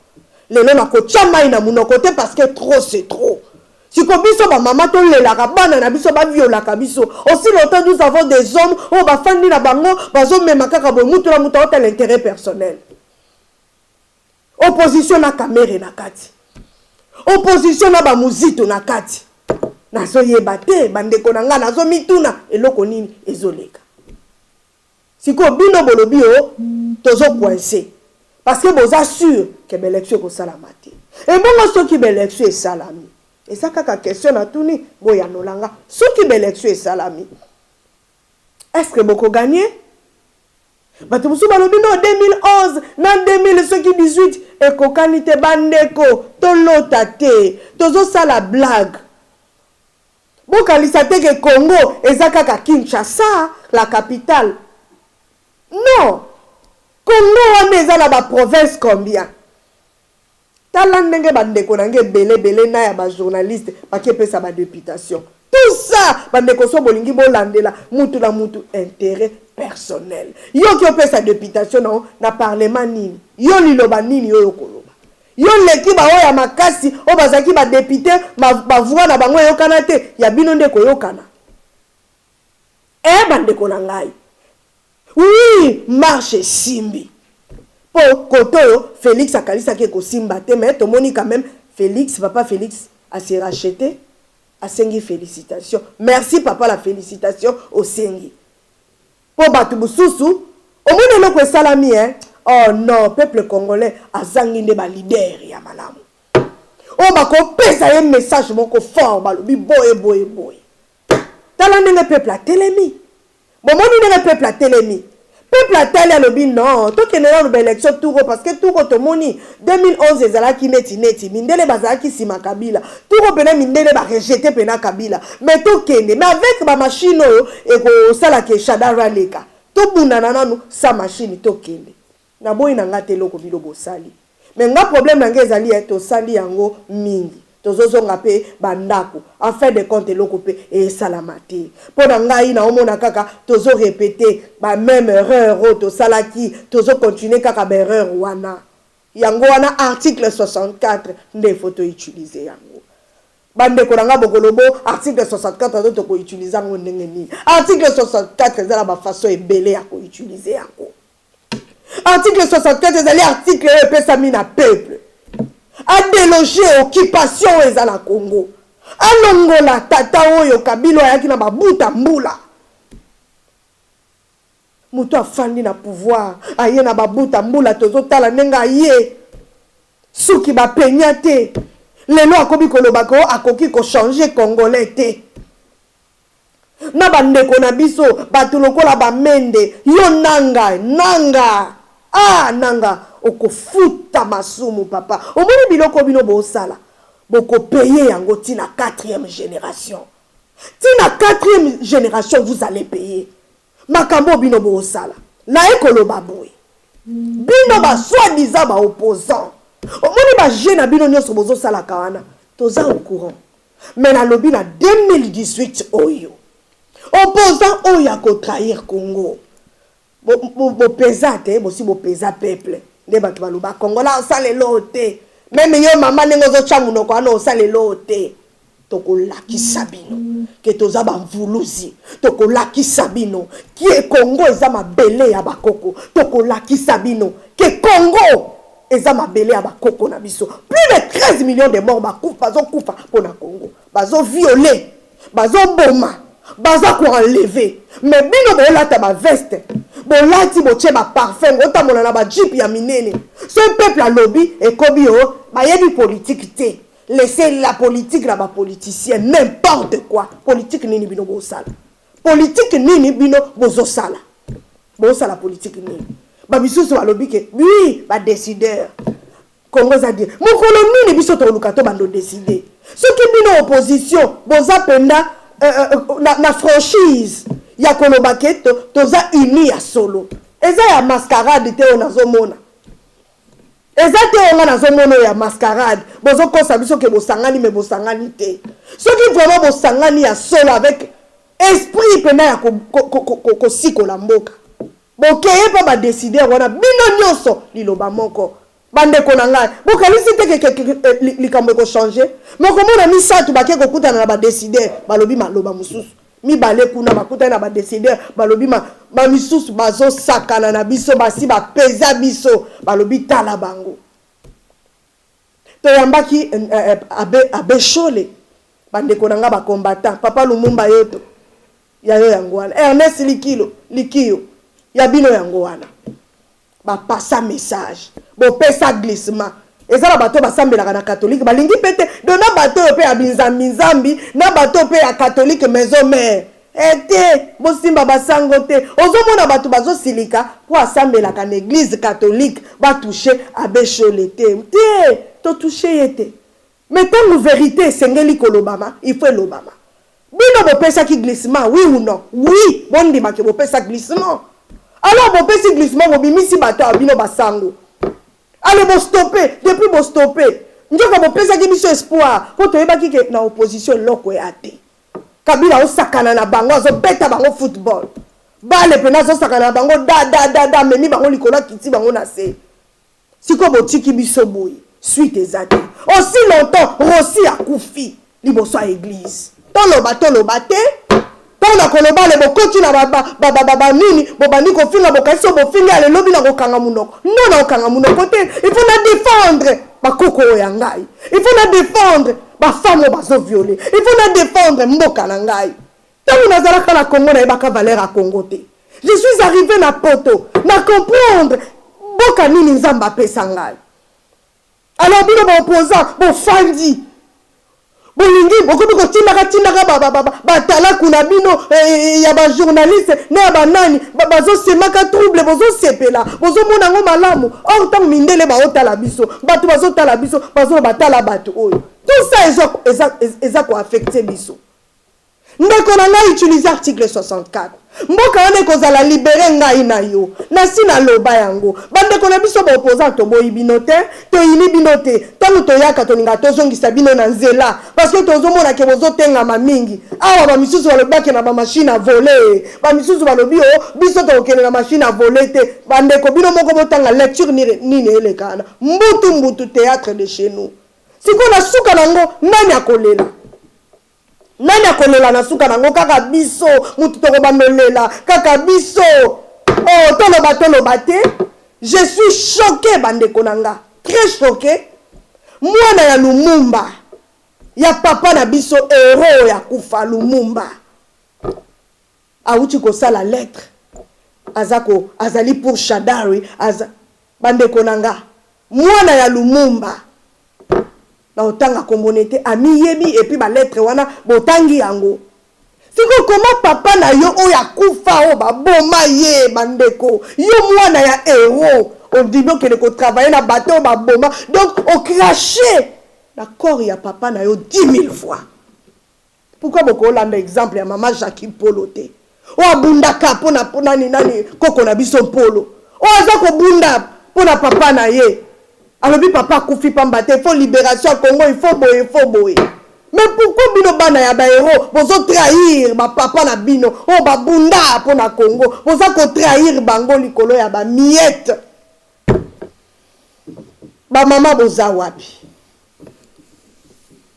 lelo na ko chama ina munoko te parce que trop c'est trop. Si comme biso ba maman to le la rabana na biso ba viola kabiso aussi longtemps nous avons des hommes on ba fandi na bango bazo mema kaka bo mutu la mutu a l'intérêt personnel. Opposition na caméra na kati. Opposition na ba muzito na kati. Nazo yebate bandeko na nga nazo mituna eloko nini ezoleka. Siko bino bolobi o tozo coincé parce que vous assure que l'élection ko salamate. Et bon so ki l'élection est salami. Et ça kaka question à tout ni boya nolanga so ki l'élection est salami. Est-ce que beaucoup gagné? Batu musu balobi no 2011 na 2000 so ki 18 et kokanite bandeko to lotate tozo sala blague. Bokalisa te ke Congo ezaka Kinshasa la capitale. Non. Congo wana eza na ba province combien? Tala ndenge bandeko nange belé na ya ba journaliste bakepesa ba députation. Tout ça bandeko so bolingi bolandela mutu la mutu intérêt personnel. Yo ki opesa députation na parlement nini? Yo liloba nini yo koloba? Yo leki ba oya makasi o bazaki ba député ba voix na bango yokana te ya bino ndeko yokana. Bandeko na ngai. Oui, marche simbi. Pour Kotoyo, Félix a kalisa ke ko simba te, mais to moni quand même Félix, papa Félix a se racheté, a sengi félicitations. Merci papa la félicitation au sengi. Pour batu bususu, Au moins de salami, hein? Oh non, peuple congolais a zangine ba leader ya malamu. Oh ba ko pesa un message moko fort ba lobi boy. Tala ndenge peuple a telemi. Bon moi ndenge peuple a telemi. Peuple a tali lobi non, to ke na ba élection touro parce que touro to moni 2011 ezalaki neti mindele bazalaki sima Kabila. Touro pena mindele ba rejeter pena Kabila. Mais to kende, mais avec ba machine et ko sala ke Shadara leka. To bunana nanu sa machine to kende. Na boyi na ngate loko bilo bosali. Mais nga problème na ngezali to sali yango mingi. Tozozonga pe bandako. En fin de compte loko pe e salamate. Po na ngai na omona kaka tozo répéter ba même erreur to salaki, tozo continuer kaka ba erreur wana. Yango wana article 64 nde photo utiliser yango. Bande konanga bokolobo article 64 to ko utiliser ngo ndenge ni. Article 64 ezala ba façon ebele ya ko utiliser yango. Article 64 ezali article pesa mina peuple. A déloger occupation ezala Congo. Alongola tata oyo Kabila yaki na babuta mbula. Muto afandi na pouvoir, aye na babuta mbula tozo tala nenga aye. Suki ba penyate. Lelo akobi koloba ko akoki ko changer congolais te. Na bandeko na biso batu lokola ba mende yo nanga nanga okofuta masumu papa omoni biloko bino bo sala boko payer yango tina 4e génération. Tina 4e génération vous allez payer makambo bino bo sala la ekoloba boy bino ba soi-disant ba opposant omoni ba jeune bino nyoso bozo sala kawana toza au courant mais na lobi na 2018 oyo opposant oyo a trahir Congo bo pesate bo si bo pesa peuple ne ba baloba Congo la osale lote même yo mama nengo zo chamuno ko ana osale lote tokolaki sabino ke toza ba mvuluzi tokolaki sabino ki e Congo eza mabele ya bakoko tokolaki sabino ke Congo eza mabele ya bakoko na biso plus de 13 millions de morts bakufa bazo kufa pona Congo bazo violer bazo boma baza ko enlever mais bino bolata ba veste bolati boche ba parfum otamona na ba jeep ya minene ce peuple a lobby et kobio ba yebi politique te laissez la politique là ba politicien n'importe quoi politique nini bino bo sala politique nini bino bozo sala bo sala politique nini ba bisusu ba lobby ke oui ba décideur Congo za dire mokolo nini biso to luka to bando décider ce qui bino opposition boza penda na franchise ya koloba ke toza uni ya solo eza ya mascarade te onazomona eza te onga nazomona ya mascarade bozo kosa biso ke bosangani me bosangani te soki vraiment bosangani ya solo avec esprit pena ya ko sikola mboka bokeye pa ba décider wana bino nyonso liloba moko bandeko na ngai bokalisi te ke likambo ko changer mokomona misatu bake ko kutana na ba décider balobi maloba mususu mi bale kuna bakutana na ba décider balobi ba misusu bazo sakana na biso basi ba pesa biso balobi tala bango to yambaki abe shole bandeko na nga ba combattant papa Lumumba yeto yayo yango wana Ernest Likiyo ya bino yango wana ba passa message bo pesa glissement ezala bato basambelaka na catholique balingi pete dona bato pe ya binzambi na bato pe ya catholique maison mère ete bosimba basango te ozomona bato bazosilika po asambelaka na église catholique ba toucher abe shole te to toucher yete mais tant vérité sengeli kolobama il faut lobama bino bo pesa ki glissement oui ou non oui bondi make bo pesa glissement alors bo pesa glissement bo bimisi bato abino basango allez bo stopper depuis bo stopper njoko bo pesa ki biso espoir po to yebaki ke na opposition loko ya te Kabila osakana na bango zo beta bango football bale pena zo sakana na bango da memi bango likola kiti bango na se siko botiki biso boyi suite ezate aussi longtemps Rossi a kufi liboso a église toloba te pona koloba le bokoti na ba nini bobandi ko finga bokasi bofinga le lobi na kokanga munoko non na kokanga munoko te il faut na défendre bakoko ya ngai il faut na défendre ba femme bazo violer il faut na défendre mboka na ngai tangu nazalaka na Congo na ebaka valeur a Congo te Je suis arrivé na poto, na comprendre. Boka nini nzamba pesa ngai. Alors bino ba opposant, bo fandi. Bolingi bokobi kotinaka batala kuna bino ya ba journaliste na ba nani bazo semaka trouble bozo sepela bozo mona ngo malamu or tant mindele ba otala biso batu bazo tala biso bazo batala batu oyo tout ça eza ko affecter biso. Ndeko na ngai utiliser article 64. Mboka wane kozala libérer ngai na yo. Na sina loba yango. Bandeko na biso ba opposant to boyi binote, to ini binote. Tango to yaka to ninga tozongisa bino na nzela parce que tozomona ke bozo tenga mamingi. Awa ba misusu balobaki na ba machine à voler. Ba misusu balobi o biso to okene na machine à voler te. Bandeko bino moko botanga lecture nini elekana. Mbutu théâtre de chez nous. Siko na suka nango nani akolela. Nani akolela na suka nango kaka biso mutu toko bamelela kaka biso oh tolo bate. Je suis choqué bandeko nanga, très choqué. Mwana ya Lumumba ya papa na biso héros ya kufa Lumumba auti ko sala lettre azali pour Shadari bandeko nanga mwana ya Lumumba na otanga kombonete ami yebi et puis ba lettre wana botangi yango. Siko comment papa na yo oya kufa o ba boma ye bandeko yo mwana ya héros on dit bien que ko travailler na bateau ba boma donc on craché la corps ya papa na yo 10 000 fois. Pourquoi boko landa exemple ya maman Jackie Polote o abunda ka pona nani koko na biso polo o azako bunda pona papa na ye. Alors, papa koufi pambate, il faut libération au Congo, il faut boyer. Mais pourquoi bino bana ya ba héros, bozo trahir ba papa na bino, oh ba bunda pour na Congo, bozo ko trahir bango likolo ya ba miette. Ba mama boza wapi?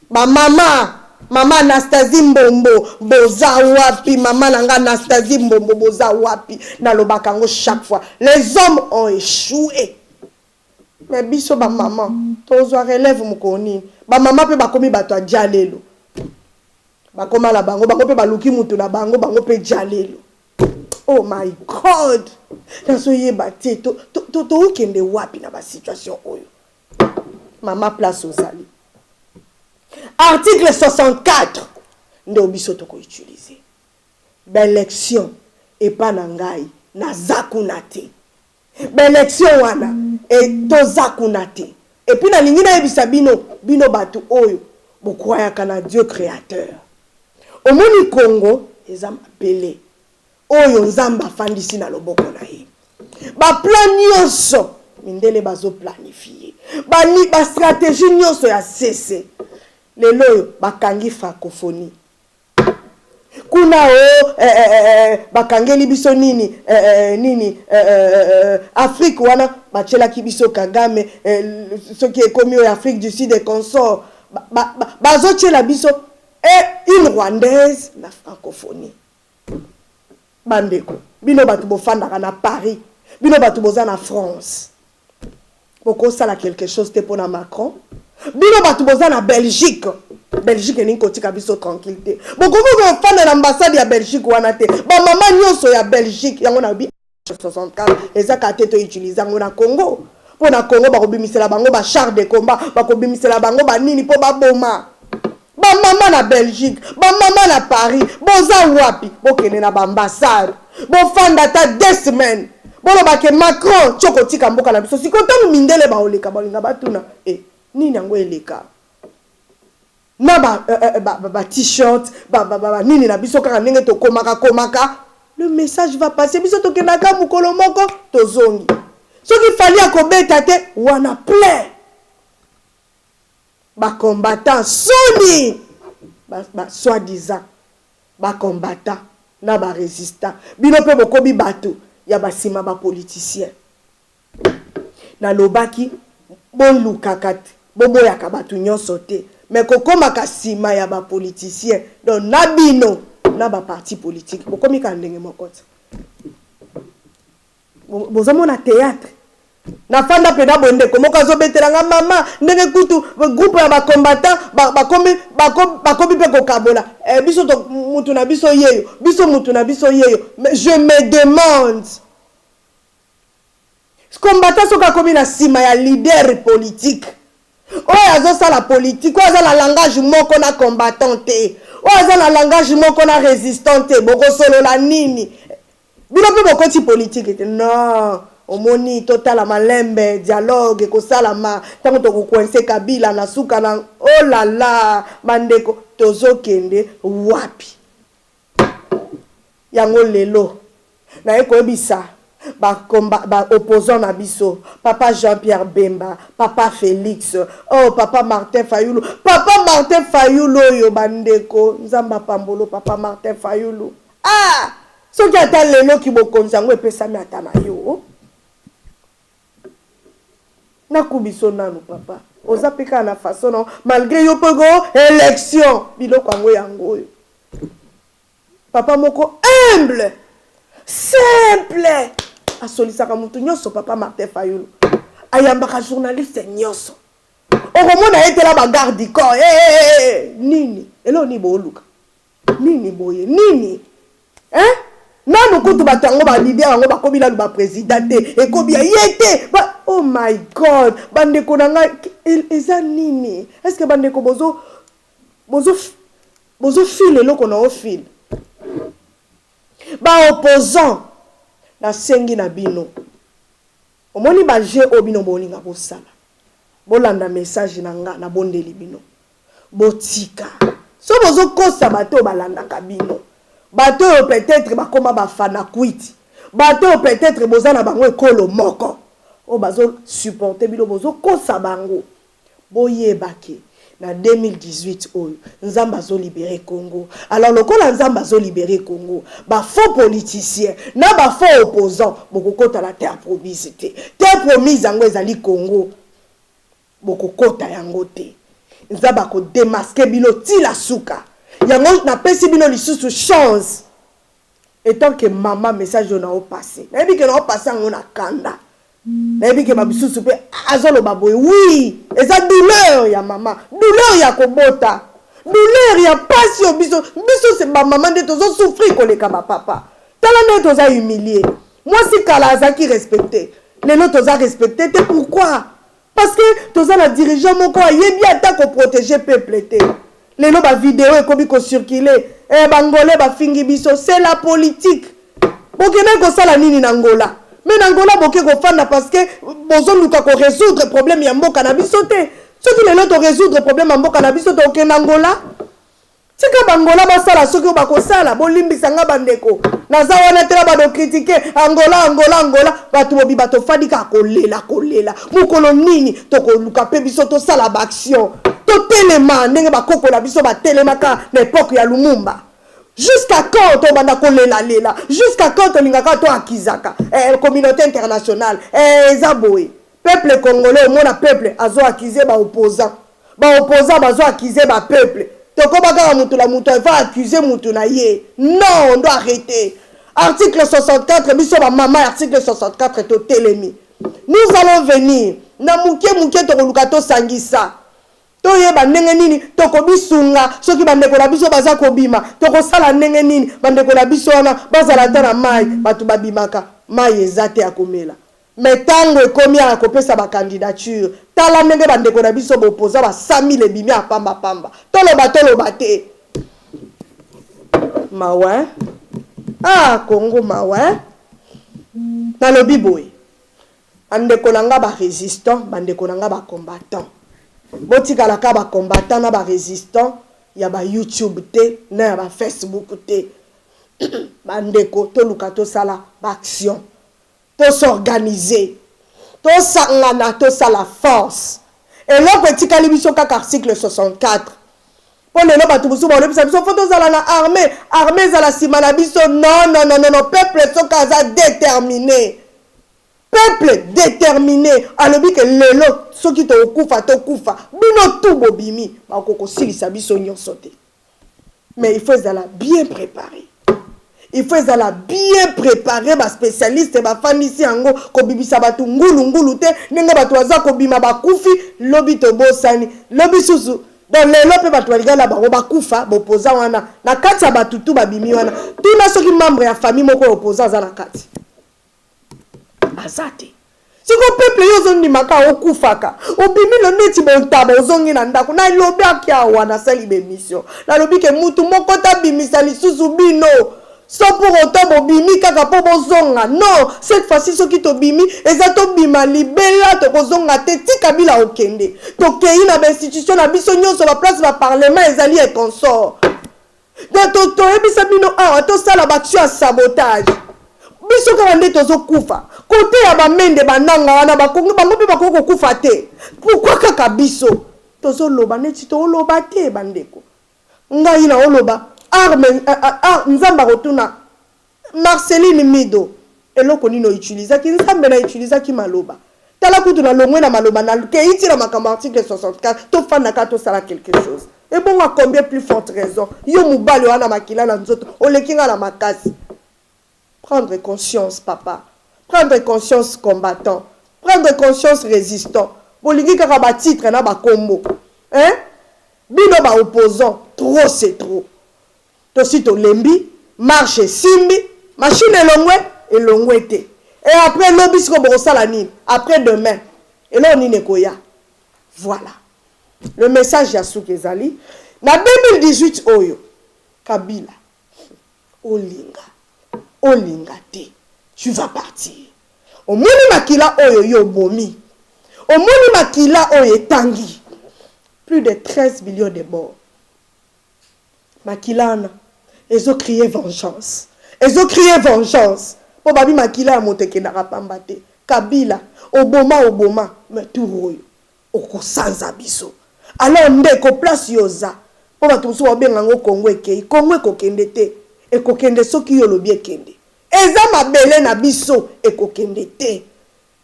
Ba mama Anastasie Mbombo boza wapi? Mama nanga Anastasie Mbombo boza wapi? Na lobaka ngo chaque fois. Les hommes ont échoué. Mais biso ba maman tozwa relève mukoni ba maman pe bakomi bato a jalelo bakoma la bango pe baluki mutu na bango pe jalelo. Oh my god naso yeba te to ukende wapi na ba situation oyo mama place ozali article 64 ndo biso to ko utiliser l'élection et pas na ngai na zakunate l'élection wana et tozakunate et puis na lingina ebisa bino batu oyo bokwaya kana Dieu créateur omoni Congo ezama pele oyo nzamba fandisi na loboko na ye ba plan nyonso mindele bazo planifier ba stratégie nyonso ya cesse lelo bakangi francophonie kuna bakangeli biso nini Afrique wana bachela ki biso Kagame ce qui est commis en Afrique du Sud et consort bazo chela biso et une rwandaise na francophonie bandeko bino batu bofanda na Paris bino batu boza na France boko sala quelque chose te pona Macron bino batu boza na Belgique ni kotika biso tranquillité boko ko fanda na ambassade ya Belgique wana te ba mama nyonso ya Belgique yango na bi 64 ezaka te to utiliser ngo na Congo pona Congo ba kobimisela bango ba char de combat ba kobimisela bango ba nini po ba boma ba mama na Belgique ba mama na Paris boza wapi bokene na ba ambassade bo fanda ta 2 semaines bolo ba ke Macron choko tika mboka na biso sikotangu mindele ba oleka balinga batuna nini yango eleka na ba t-shirt ba nini na biso kaka ndenge to komaka le message va passer biso to kenaka mukolo moko tozongi soki fali akobeta te wana plein ba combattant soni ba soi-disant ba combattant na ba résistant bino pe bokobi bato ya basima ba politicien na lobaki bon lukakati bobo ya kabatu nyonso te mais kokoma kasima ya ba politicien donc na bino na ba parti politique bokomi ka ndenge mokota bozamo na théâtre na fanda pena bonde ko moko azobetelanga mama ndenge kutu groupe ya ba combattant bakomi pe ko kabola biso to mutu na biso yeyo mais je me demande combattant soka komi na sima ya leader politique oyo azosala politique oyo aza na langage moko na combattant te oyo aza na langage moko na résistant te bokosolola nini bino mpe bokoti politique te non omoni totala malembe dialogue kosalama ntango tokokwense kabila na suka na oh la la bandeko tozokende wapi yango lelo naye koyebisa opposant na biso papa Jean-Pierre Bemba papa Félix oh papa Martin Fayulu oyo bandeko nzamba pambolo papa Martin Fayulu soki ata lelo ki bokonzi yango epesami ata na yo nakubiso nanu papa oza peka na façon non malgré yo pego élection biloko yango oyo papa moko humble simple asolisaka mutu nyonso papa Martin Fayulu ayambaka journaliste nyonso okomona etela bagarde du corps nini elo ni boluka nini boye nini nanu kutu batango ba leader yango bakomi la ba président te ekobi yete oh my god bandeko na nga eza nini est-ce que bandeko bozo file loko na ofile ba opposant na sengi na bino omoni ba je obino bolinga bosala bolanda message na nga na bondeli bino botika so bozo kosa bato balanda kabino bato peut-être bakoma bafana kwiti bato peut-être bozana bango ekolo moko o bazo supporter bino bozo kosa bango boyebake na 2018 oyo nzamba zo libérer Congo alors lokola nzamba zo libérer Congo ba faux politiciens na ba faux opposants bokokota la terre promise te terre promise yango ezali Congo bokokota yango te nzamba ko démasquer bino ti la suka yango na pesi bino lisusu chance étant que maman message on a au passé na bi que na passé on a kanda na bi que mabisusu pe azolo baboy oui eza douleur ya maman douleur ya kobota douleur ya passion biso c'est ma maman de tozo souffrir koleka ba papa tala ne toza humilié moi si kala azaki respecté les autres toza respecté te pourquoi parce que toza la dirigeant moko yebi ata ko protéger peuple te les ba vidéo ekobi ko circuler bangolais ba fingi biso c'est la politique bokene ko sala nini na Angola mais na Angola boke ko fanda parce que bozo luka ko résoudre problème ya mboka na biso te soki les autres résoudre problème ya mboka na biso te okena Angola tika bangola basala soki ba ko sala bolimbisa nga bandeko naza wana tela ba do critiquer Angola batu bobi bato fadika kolela mukolo nini toko luka pe biso to sala ba action to telema ndenge ba kokola biso ba telemaka na époque ya Lumumba jusqu'à quand to banda kolela jusqu'à quand to lingaka to akizaka communauté internationale ezaboy peuple congolais mona peuple azo accuser ba opposant bazo accuser ba peuple toko baka mutu la mutu va accuser mutu na ye non on doit arrêter article 64 biso ba mama article 64 to telemi nous allons venir na muke to luka to sangisa to yeba ndenge nini toko bisunga soki bandeko na biso baza kobima toko sala ndenge nini bandeko na biso wana bazala ta na mai batu babimaka mai ezate ya komela mais tango ekomi ya kopesa ba candidature tala ndenge bandeko na biso bopoza ba 100 000 bimi apamba toloba te mawa Congo mawa na lobi boy bandeko nanga ba résistant bandeko nanga ba combattant botika la ka ba combattant na ba résistant ya ba YouTube te na ya ba Facebook te bandeko to luka to sala ba action to s'organiser to sangana to sala force et là petit biso kaka article 64 pour les loba tout musu ba biso photo zala na armée zala sima na biso non peuple so kaza déterminé peuple déterminé alobi que lelo soki to kufa bino tout bobimi ba koko silisa biso nyonso te mais il faut zala bien préparé Il faut ezala bien préparé ba spécialiste ba fanisi yango ko bibisa batu ngulu te nenga batu aza ko bima ba kufi lobi to bosani lobi susu donc lelo pe batu baligala bango bakufa bopoza wana na kati ya batutu babimi wana tuna soki membre ya famille moko opoza aza na kati azate siko peuple yo zondimaka okufaka obimi lo neti bontaba ozongi na ndako na lobi akia wana sali be mission na lobi ke mutu moko tabimisa lisusu bino sans pour autant bobimi kaka po bozonga non cette fois-ci soki tobimi eza tobima libela tokozonga te tika bila okende tokei na institution na biso nyonso ba place ba parlement ezali et consort donc toyebisa bino awa tosala baction ya sabotage biso kaka nde tozokufa kote ya bamende bananga wana bakongo bango mpe bakoko kokufa te pourquoi kaka biso tozoloba neti tooloba te bandeko ngai na oloba nzamba rotuna Marceline Mido eloko nino utiliser ki nzambe na utiliser ki maloba tala kutu na longwe na maloba na keiti na makambo article 64 to fana ka to sala quelque chose et bon à combien plus forte raison yo mubali wana makila na nzoto olekinga na makasi prendre conscience papa prendre conscience combattant prendre conscience résistant bolingi kaka ba titre na ba combo hein bino ba opposant trop c'est trop tosito lembi marche simbi machine elongwe te et après lobby ko bosala nini après demain et là on ni nekoya voilà le message ya Soukezali na 2018 oyo Kabila olinga te tu vas partir omoni makila oyo yo bomi omoni makila oyo tangi plus de 13 millions de morts makilana ils ont crié vengeance. Ils ont crié vengeance. Pour babi makila ya moteke na rapambate. Kabila, Obama, mais tout royo. Oko sanza biso. Alors ndeko place yoza. Pour batu so wabenga ngo Kongo ekei. Kongo ekokende te. Ekokende soki yo lobi ekende. Eza mabele na biso ekokende te.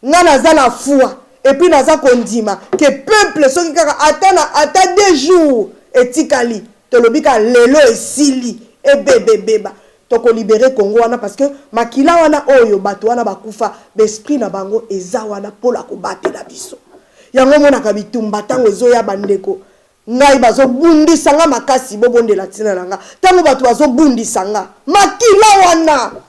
Nga naza na foi. Et puis naza kondima que peuple soki kaka ata 2 jours etikali. Tolobika lelo esili. Et bébé toko libérer Congo wana parce que makila wana oyo bato wana bakufa l'esprit na bango eza wana pola ko batela biso yango mona ka bitumba tango ezoya bandeko ngai bazo bundi sanga makasi bobonde latina nanga tango bato bazo bundi sanga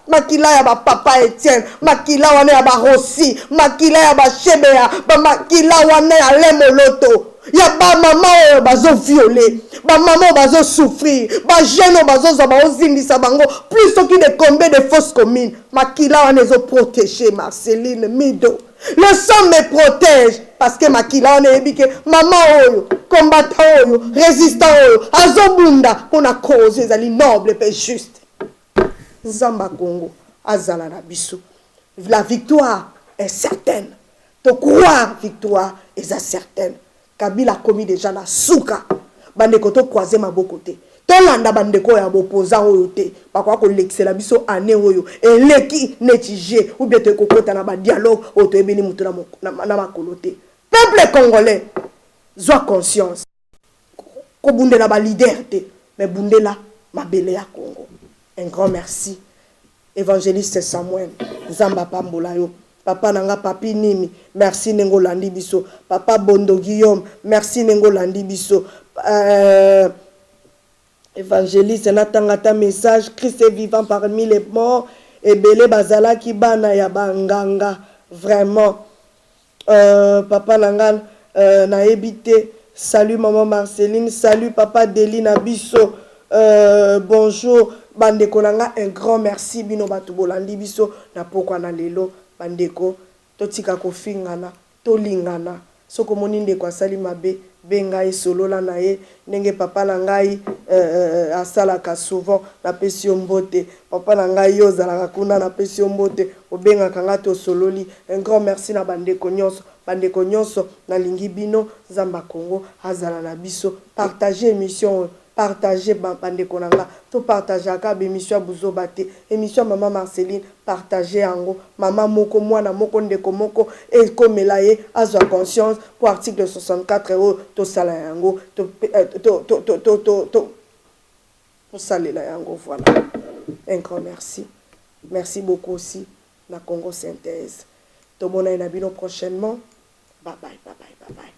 makila ya ba papa Etienne makila wana ya ba Rossi makila ya ba Shebea ba makila wana ya Lemoloto ya ba mama bazo violer ba mama bazo souffrir ba jeune bazo za ba ozindisa bango plus qui de combien de fausses communes makila wana ezo protéger Marceline Mido le sang me protège parce que makila wana ebike mama oyo combattant oyo résistant oyo azobunda pona cause ezali noble et juste Zamba Congo azala na biso la victoire est certaine to croire victoire est certaine Kabila a commis déjà la souka bandeko to croiser maboko te to landa bandeko ya opposant oyo te bakwa ko lexela biso ane oyo eleki netije ou bien to kokota na ba dialogue o to ebeni mutu na makolo te peuple congolais soit conscience ko bundela ba leader te mais bundela mabele ya Congo. Un grand merci évangéliste Samuel Nzamba pambola yo papa nanga papi Nimi merci nengo landi biso papa Bondo Guillaume merci nengo landi biso évangéliste natangata message Christ est vivant parmi les morts et belé bazala ki bana ya banganga vraiment papa nanga na ebité salut maman Marceline salut papa Delina biso bonjour bandeko nanga un grand merci bino batu bolandi biso na pokwa na lelo bandeko totika kofingana tolingana soko moni ndeko asali mabe benga esolola na ye ndenge papa na ngai asalaka souvent na pesi mbote papa na ngai yo zalaka kuna na pesi mbote obenga kanga to sololi un grand merci na bandeko nyonso na lingi bino Zamba Congo azala na biso partager émission partager bandeko nanga to partager ka émission buzo bate émission maman Marceline partager ango maman moko mwana moko ndeko moko et komela ye azwa conscience pour article 64 euros to sala yango to salela yango voilà. Un grand merci. Merci beaucoup aussi, la Congo Synthèse. Tomona et Nabino prochainement. Bye bye, bye bye, bye bye.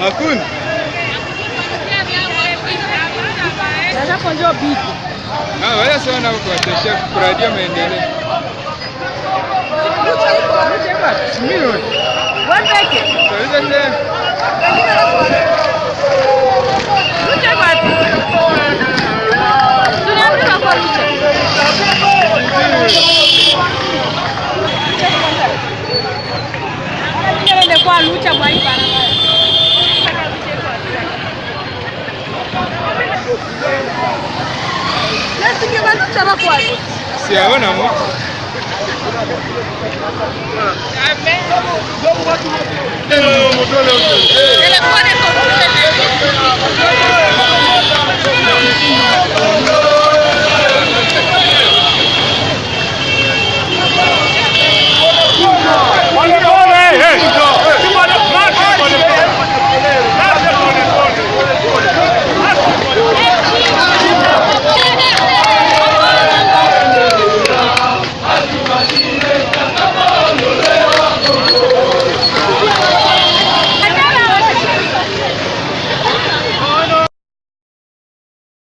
Hakuna. Sasa konjo bibi. Wala sana kwa chef kuradia maendeleo. Mimi. Wapeke. Sasa tena. Lucha wapi? Tunaambiwa kwa lucha. Ndio kwa lucha kwa hii barabara. Nasikia watu chama kwa. Siaona mtu. Telefone kwa